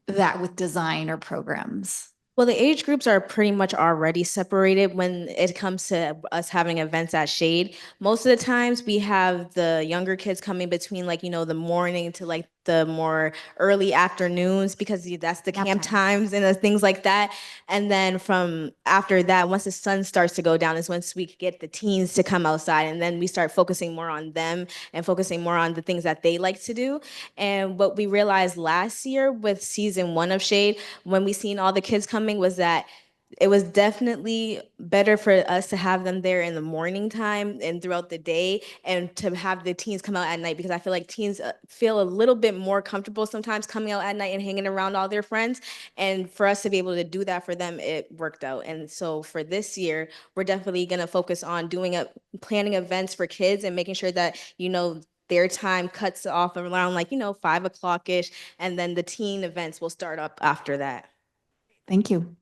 that with design or programs? Well, the age groups are pretty much already separated when it comes to us having events at Shade. Most of the times we have the younger kids coming between the morning to the more early afternoons because that's the camp times and the things like that. And then from after that, once the sun starts to go down is once we get the teens to come outside, and then we start focusing more on them and focusing more on the things that they like to do. And what we realized last year with season 1 of Shade, when we seen all the kids coming, was that it was definitely better for us to have them there in the morning time and throughout the day, and to have the teens come out at night, because I feel like teens feel a little bit more comfortable sometimes coming out at night and hanging around all their friends. And for us to be able to do that for them, it worked out. And so for this year, we're definitely going to focus on planning events for kids and making sure that, their time cuts off around 5 o'clock ish. And then the teen events will start up after that. Thank you.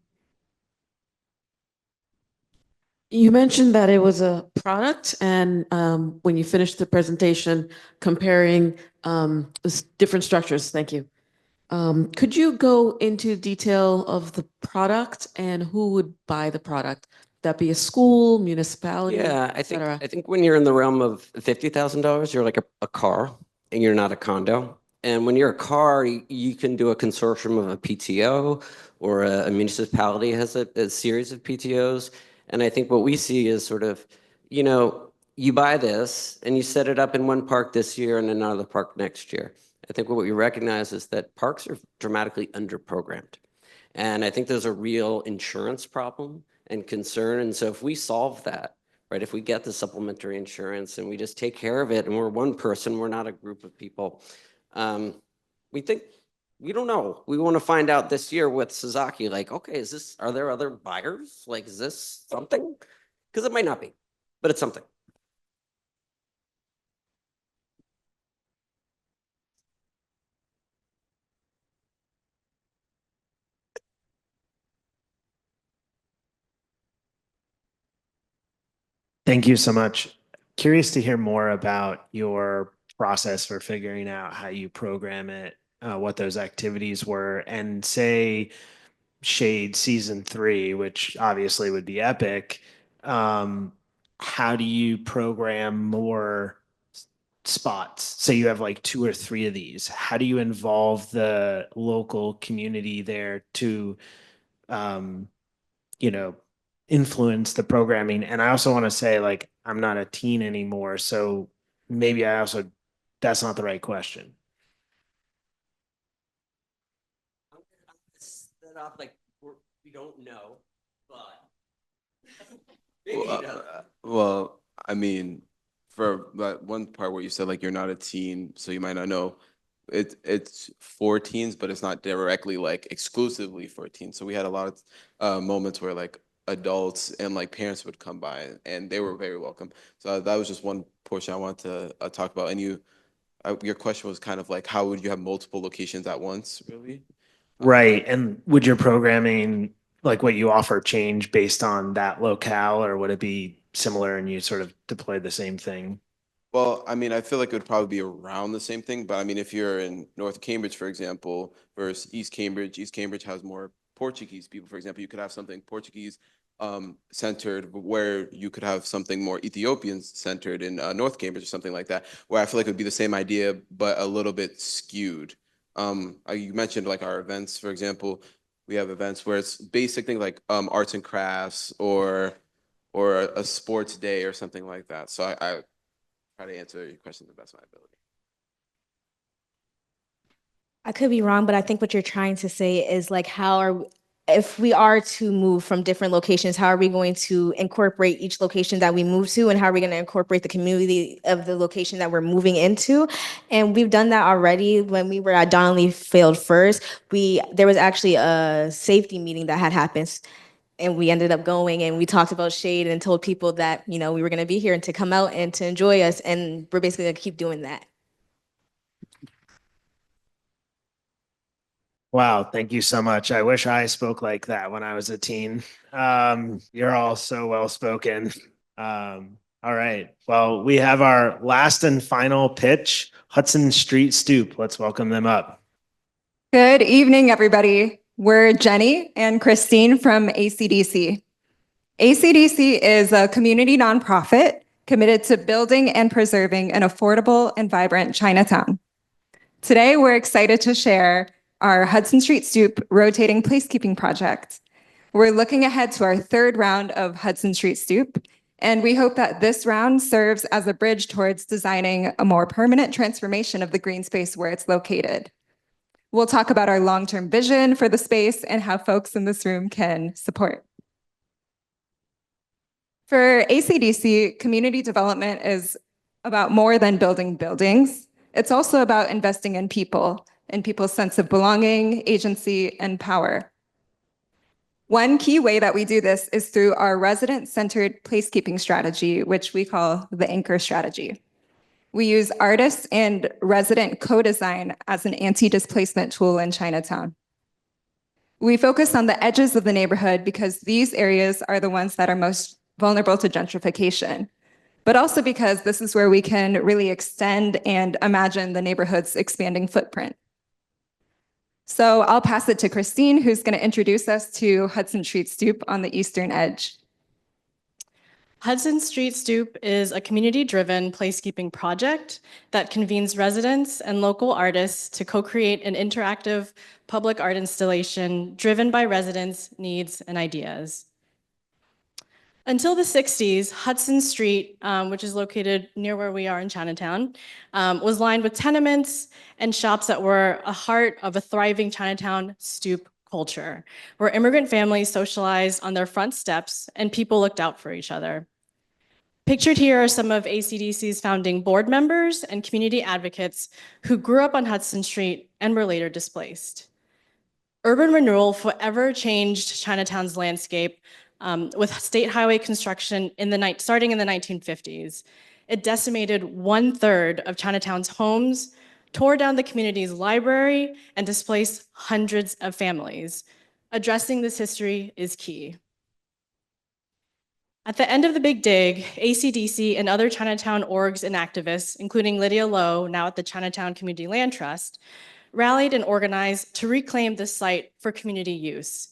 You mentioned that it was a product, and when you finished the presentation, comparing different structures. Thank you. Could you go into detail of the product and who would buy the product? That be a school, municipality, Yeah, et cetera? I think when you're in the realm of $50,000, you're like a car, and you're not a condo. And when you're a car, you can do a consortium of a PTO, or a municipality has a series of PTOs. And I think what we see is sort of, you buy this and you set it up in one park this year and another park next year. I think what we recognize is that parks are dramatically underprogrammed. And I think there's a real insurance problem and concern. And so if we solve that, right, if we get the supplementary insurance and we just take care of it, and we're one person, we're not a group of people, we don't know. We want to find out this year with Sasaki, okay, are there other buyers? Is this something? Because it might not be, but it's something. Thank you so much. Curious to hear more about your process for figuring out how you program it, what those activities were, and say Shade season 3, which obviously would be epic. How do you program more spots? Say you have 2 or 3 of these. How do you involve the local community there to, you know, influence the programming? And I also want to say, I'm not a teen anymore, so maybe that's not the right question. Set off we don't know, but Well, I mean, for that one part where you said you're not a teen, so you might not know, it's for teens, but it's not directly exclusively for teens. So we had a lot of moments where adults and parents would come by, and they were very welcome. So that was just one portion I wanted to talk about. And your question was kind of how would you have multiple locations at once, really? Right. And would your programming like what you offer change based on that locale, or would it be similar and you sort of deploy the same thing? Well, I mean, I feel like it would probably be around the same thing, but I mean, if you're in North Cambridge, for example, versus East Cambridge has more Portuguese people, for example, you could have something Portuguese centered where you could have something more Ethiopian centered in North Cambridge or something like that, where I feel like it would be the same idea, but a little bit skewed. You mentioned like our events, for example, we have events where it's basic things like arts and crafts or a sports day or something like that. So I try to answer your question to the best of my ability. I could be wrong, but I think what you're trying to say is like, if we are to move from different locations, how are we going to incorporate each location that we move to, and how are we going to incorporate the community of the location that we're moving into? And we've done that already. When we were at Donnelly Field first, there was actually a safety meeting that had happened. And we ended up going and we talked about shade and told people that, we were going to be here and to come out and to enjoy us. And we're basically going to keep doing that. Wow, thank you so much. I wish I spoke like that when I was a teen. You're all so well spoken. All right. Well, we have our last and final pitch, Hudson Street Stoop. Let's welcome them up. Good evening, everybody. We're Jenny and Christine from ACDC. ACDC is a community nonprofit committed to building and preserving an affordable and vibrant Chinatown. Today, we're excited to share our Hudson Street Stoop rotating placekeeping project. We're looking ahead to our third round of Hudson Street Stoop, and we hope that this round serves as a bridge towards designing a more permanent transformation of the green space where it's located. We'll talk about our long-term vision for the space and how folks in this room can support. For ACDC, community development is about more than building buildings. It's also about investing in people and people's sense of belonging, agency, and power. One key way that we do this is through our resident-centered placekeeping strategy, which we call the anchor strategy. We use artists and resident co-design as an anti-displacement tool in Chinatown. We focus on the edges of the neighborhood because these areas are the ones that are most vulnerable to gentrification, but also because this is where we can really extend and imagine the neighborhood's expanding footprint. So I'll pass it to Christine, who's going to introduce us to Hudson Street Stoop on the eastern edge. Hudson Street Stoop is a community-driven placekeeping project that convenes residents and local artists to co-create an interactive public art installation driven by residents' needs and ideas. Until the 60s, Hudson Street, which is located near where we are in Chinatown, was lined with tenements and shops that were a heart of a thriving Chinatown stoop culture, where immigrant families socialized on their front steps and people looked out for each other. Pictured here are some of ACDC's founding board members and community advocates who grew up on Hudson Street and were later displaced. Urban renewal forever changed Chinatown's landscape with state highway construction starting in the 1950s. It decimated 1/3 of Chinatown's homes, tore down the community's library, and displaced hundreds of families. Addressing this history is key. At the end of the Big Dig, ACDC and other Chinatown orgs and activists, including Lydia Lowe, now at the Chinatown Community Land Trust, rallied and organized to reclaim the site for community use.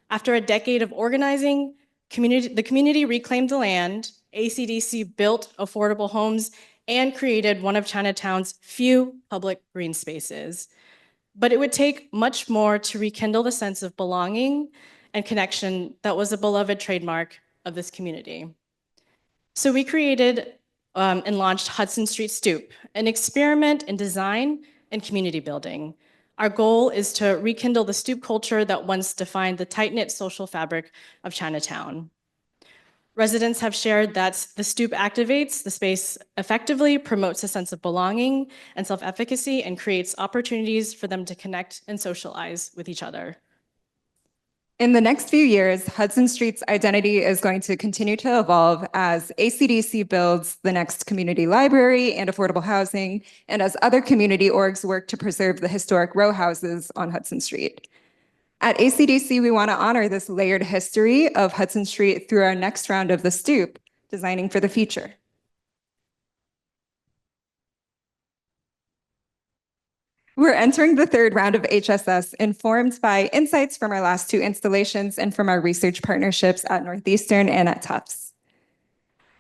After a decade of organizing, the community reclaimed the land, ACDC built affordable homes, and created one of Chinatown's few public green spaces. But it would take much more to rekindle the sense of belonging and connection that was a beloved trademark of this community. So we created and launched Hudson Street Stoop, an experiment in design and community building. Our goal is to rekindle the stoop culture that once defined the tight-knit social fabric of Chinatown. Residents have shared that the stoop activates the space effectively, promotes a sense of belonging and self-efficacy, and creates opportunities for them to connect and socialize with each other. In the next few years, Hudson Street's identity is going to continue to evolve as ACDC builds the next community library and affordable housing, and as other community orgs work to preserve the historic row houses on Hudson Street. At ACDC, we want to honor this layered history of Hudson Street through our next round of the Stoop, Designing for the Future. We're entering the third round of HSS, informed by insights from our last 2 installations and from our research partnerships at Northeastern and at Tufts.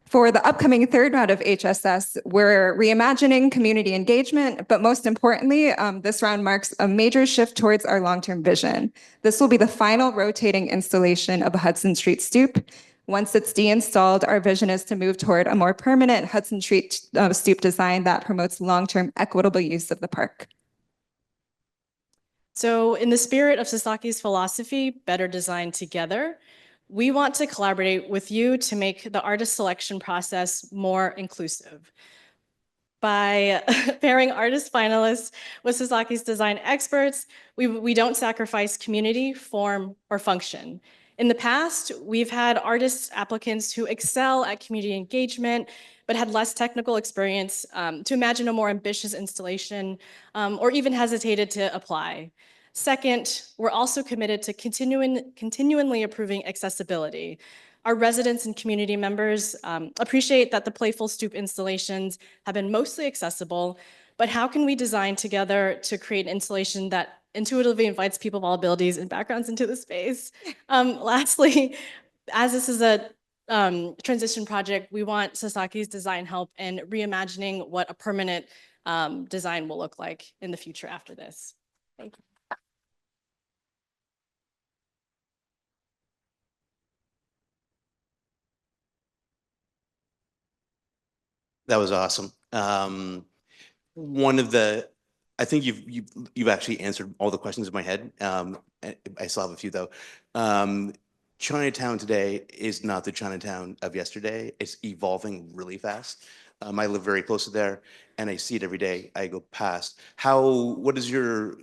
For the upcoming third round of HSS, we're reimagining community engagement, but most importantly, this round marks a major shift towards our long-term vision. This will be the final rotating installation of a Hudson Street Stoop. Once it's deinstalled, our vision is to move toward a more permanent Hudson Street Stoop design that promotes long-term equitable use of the park. So in the spirit of Sasaki's philosophy, better design together, we want to collaborate with you to make the artist selection process more inclusive. By pairing artist finalists with Sasaki's design experts, we don't sacrifice community, form, or function. In the past, we've had artist applicants who excel at community engagement, but had less technical experience to imagine a more ambitious installation, or even hesitated to apply. Second, we're also committed to continually improving accessibility. Our residents and community members appreciate that the Playful Stoop installations have been mostly accessible, but how can we design together to create an installation that intuitively invites people of all abilities and backgrounds into the space? Lastly, as this is a transition project, we want Sasaki's design help in reimagining what a permanent design will look like in the future after this. Thank you. That was awesome. I think you've actually answered all the questions in my head. I still have a few though. Chinatown today is not the Chinatown of yesterday. It's evolving really fast. I live very close to there, and I see it every day. I go past. What is your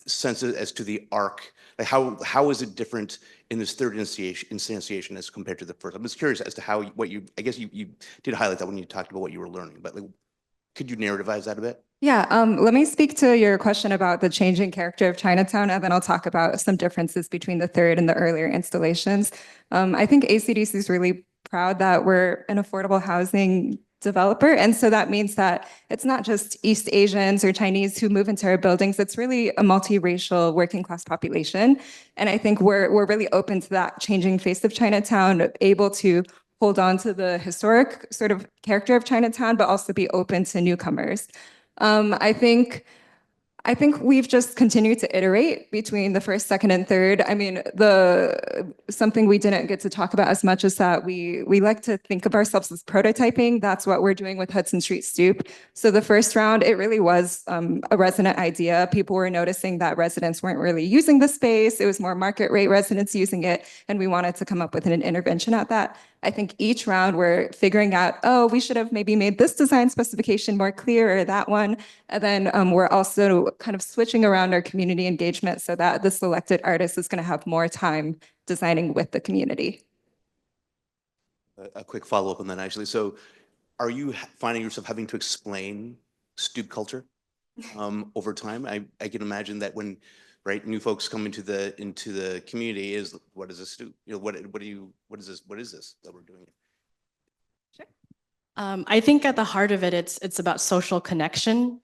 sense as to the arc? Like how is it different in this third instantiation as compared to the first? I'm just curious as to I guess you did highlight that when you talked about what you were learning, but like, could you narrativize that a bit? Yeah, let me speak to your question about the changing character of Chinatown, and then I'll talk about some differences between the third and the earlier installations. I think ACDC is really proud that we're an affordable housing developer. And so that means that it's not just East Asians or Chinese who move into our buildings. It's really a multiracial working class population. And I think we're really open to that changing face of Chinatown, able to hold on to the historic sort of character of Chinatown, but also be open to newcomers. I think we've just continued to iterate between the first, second, and third. I mean, something we didn't get to talk about as much is that we like to think of ourselves as prototyping. That's what we're doing with Hudson Street Stoop. So the first round, it really was a resident idea. People were noticing that residents weren't really using the space. It was more market rate residents using it, and we wanted to come up with an intervention at that. I think each round we're figuring out, oh, we should have maybe made this design specification more clear or that one. And then we're also kind of switching around our community engagement so that the selected artist is going to have more time designing with the community. A quick follow-up on that, actually. So are you finding yourself having to explain stoop culture over time? I can imagine that when new folks come into the community, is what is a stoop? You know, what is this that we're doing? Sure. I think at the heart of it, it's about social connection.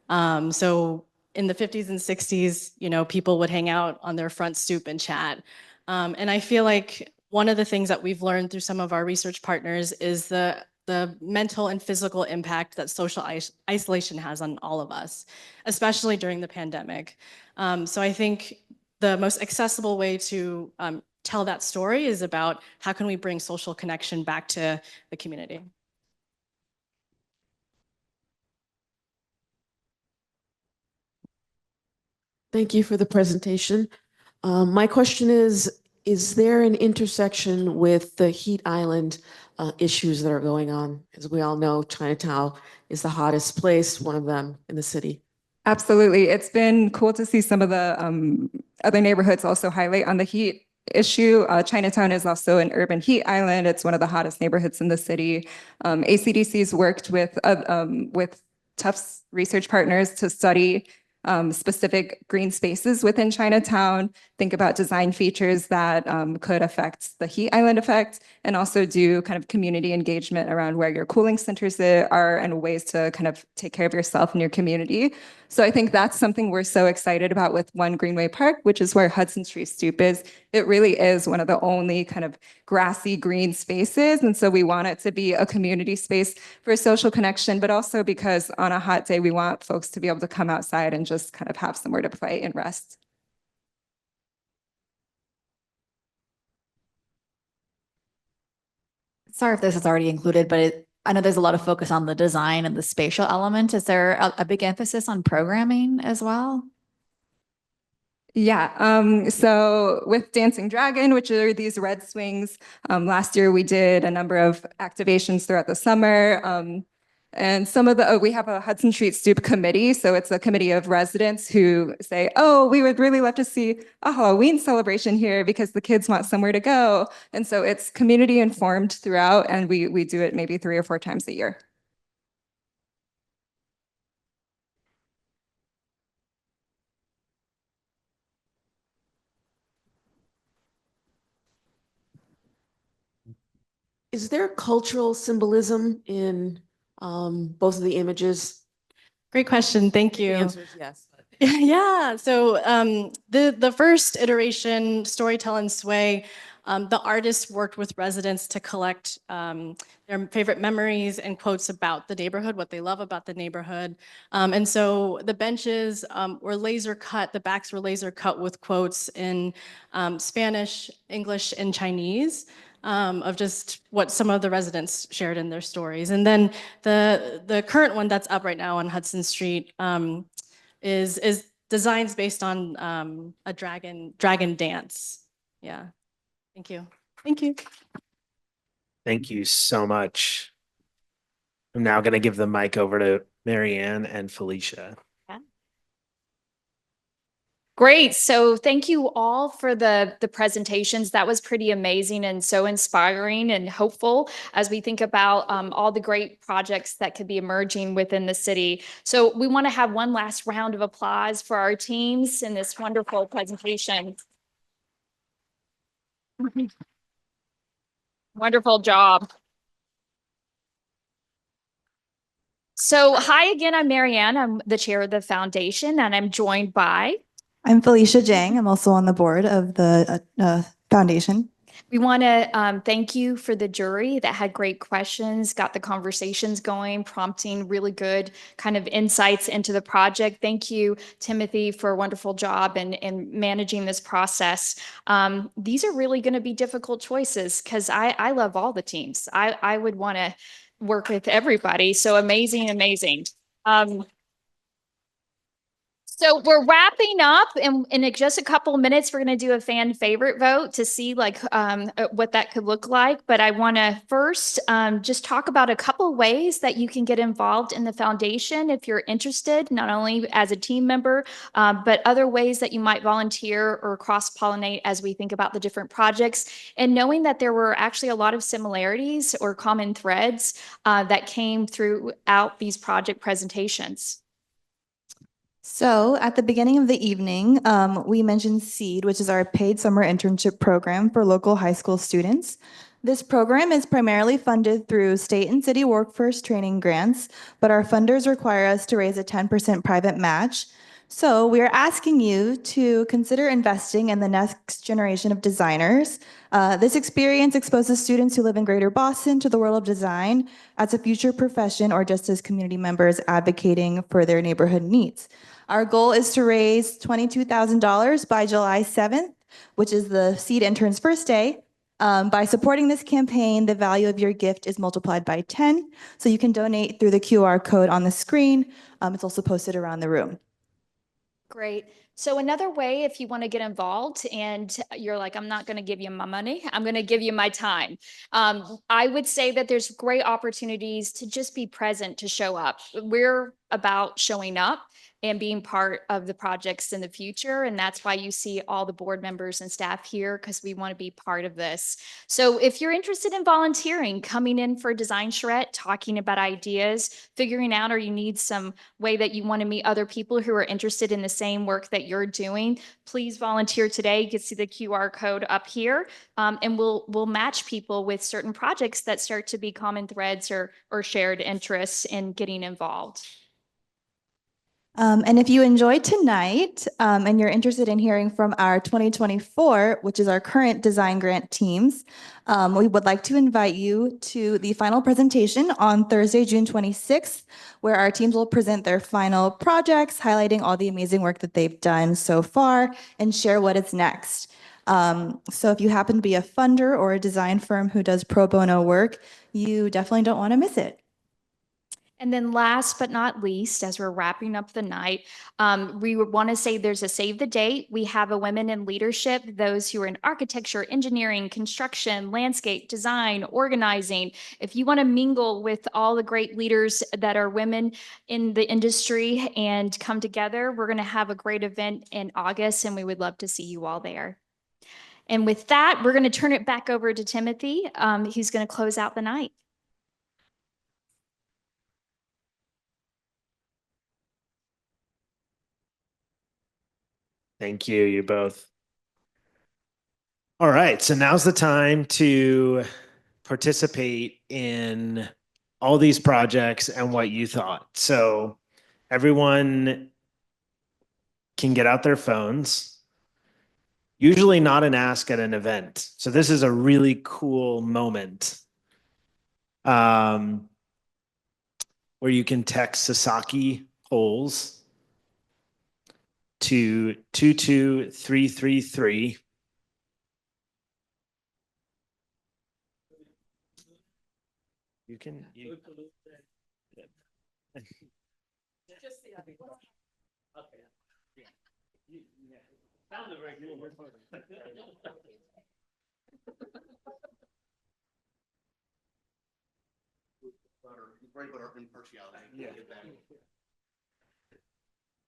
So in the 50s and 60s, you know, people would hang out on their front stoop and chat. And I feel like one of the things that we've learned through some of our research partners is the mental and physical impact that social isolation has on all of us, especially during the pandemic. So I think the most accessible way to tell that story is about how can we bring social connection back to the community. Thank you for the presentation. My question is there an intersection with the heat island issues that are going on? As we all know, Chinatown is the hottest place, one of them in the city. Absolutely. It's been cool to see some of the other neighborhoods also highlight on the heat issue. Chinatown is also an urban heat island. It's one of the hottest neighborhoods in the city. ACDC's worked with Tufts research partners to study specific green spaces within Chinatown, think about design features that could affect the heat island effect, and also do kind of community engagement around where your cooling centers are and ways to kind of take care of yourself and your community. So I think that's something we're so excited about with One Greenway Park, which is where Hudson Street Stoop is. It really is one of the only kind of grassy green spaces. And so we want it to be a community space for social connection, but also because on a hot day, we want folks to be able to come outside and just kind of have somewhere to play and rest. Sorry if this is already included, but I know there's a lot of focus on the design and the spatial element. Is there a big emphasis on programming as well? Yeah, so with Dancing Dragon, which are these red swings, last year we did a number of activations throughout the summer. And some of we have a Hudson Street Stoop committee. So it's a committee of residents who say, oh, we would really love to see a Halloween celebration here because the kids want somewhere to go. And so it's community informed throughout, and we do it maybe 3 or 4 times a year. Is there cultural symbolism in both of the images? Great question. Thank you. The answer is yes. Yeah, so the first iteration, Storytell and Sway, the artists worked with residents to collect their favorite memories and quotes about the neighborhood, what they love about the neighborhood. And so the benches were laser cut, the backs were laser cut with quotes in Spanish, English, and Chinese. Of just what some of the residents shared in their stories. And then the current one that's up right now on Hudson Street is designs based on a dragon dance. Yeah. Thank you. Thank you. Thank you so much. I'm now going to give the mic over to Marianne and Felicia. Great. So thank you all for the presentations. That was pretty amazing and so inspiring and hopeful as we think about all the great projects that could be emerging within the city. So we want to have one last round of applause for our teams in this wonderful presentation. Wonderful job. So hi again, I'm Marianne. I'm the chair of the foundation, and I'm joined by I'm Felicia Jang. I'm also on the board of the foundation. We want to thank you for the jury that had great questions, got the conversations going, prompting really good kind of insights into the project. Thank you, Timothy, for a wonderful job in managing this process. These are really going to be difficult choices because I love all the teams. I would want to work with everybody. So amazing, amazing. So we're wrapping up, and in just a couple of minutes, we're going to do a fan favorite vote to see like what that could look like. But I want to first just talk about a couple of ways that you can get involved in the foundation if you're interested, not only as a team member, but other ways that you might volunteer or cross-pollinate as we think about the different projects. And knowing that there were actually a lot of similarities or common threads that came throughout these project presentations. So at the beginning of the evening, we mentioned SEED, which is our paid summer internship program for local high school students. This program is primarily funded through state and city workforce training grants, but our funders require us to raise a 10% private match. So we are asking you to consider investing in the next generation of designers. This experience exposes students who live in Greater Boston to the world of design as a future profession or just as community members advocating for their neighborhood needs. Our goal is to raise $22,000 by July 7th, which is the SEED intern's first day. By supporting this campaign, the value of your gift is multiplied by 10. So you can donate through the QR code on the screen. It's also posted around the room. Great. So another way, if you want to get involved and you're like, I'm not going to give you my money, I'm going to give you my time. I would say that there's great opportunities to just be present, to show up. We're about showing up and being part of the projects in the future. And that's why you see all the board members and staff here, because we want to be part of this. So if you're interested in volunteering, coming in for a design charrette, talking about ideas, figuring out, or you need some way that you want to meet other people who are interested in the same work that you're doing, please volunteer today. You can see the QR code up here, and we'll match people with certain projects that start to be common threads or shared interests in getting involved. And if you enjoyed tonight and you're interested in hearing from our 2024, which is our current design grant teams, we would like to invite you to the final presentation on Thursday, June 26th, where our teams will present their final projects, highlighting all the amazing work that they've done so far and share what is next. So if you happen to be a funder or a design firm who does pro bono work, you definitely don't want to miss it. And then last but not least, as we're wrapping up the night, we want to say there's a save the date. We have a women in leadership, those who are in architecture, engineering, construction, landscape, design, organizing. If you want to mingle with all the great leaders that are women in the industry and come together, we're going to have a great event in August, and we would love to see you all there. And with that, we're going to turn it back over to Timothy, who's going to close out the night. Thank you, you both. All right, so now's the time to participate in all these projects and what you thought. So everyone can get out their phones. Usually not an ask at an event. So this is a really cool moment where you can text Sasaki polls to 22333. You can.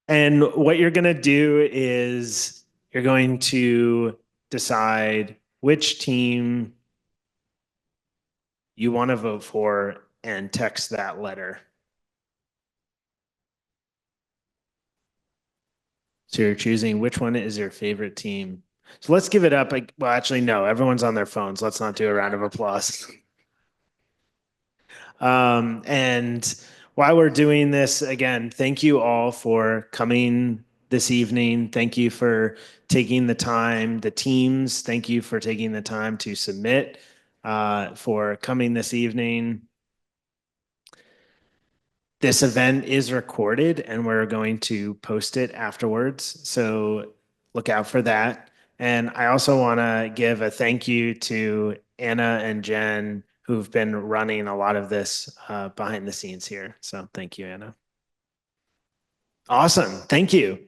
And what you're going to do is you're going to decide which team you want to vote for and text that letter. So you're choosing which one is your favorite team. So let's give it up. Well, actually, no, everyone's on their phones. Let's not do a round of applause. And while we're doing this, again, thank you all for coming this evening. Thank you for taking the time. The teams, thank you for taking the time to submit, for coming this evening. This event is recorded and we're going to post it afterwards. So look out for that. And I also want to give a thank you to Anna and Jen, who've been running a lot of this behind the scenes here. So thank you, Anna. Awesome. Thank you.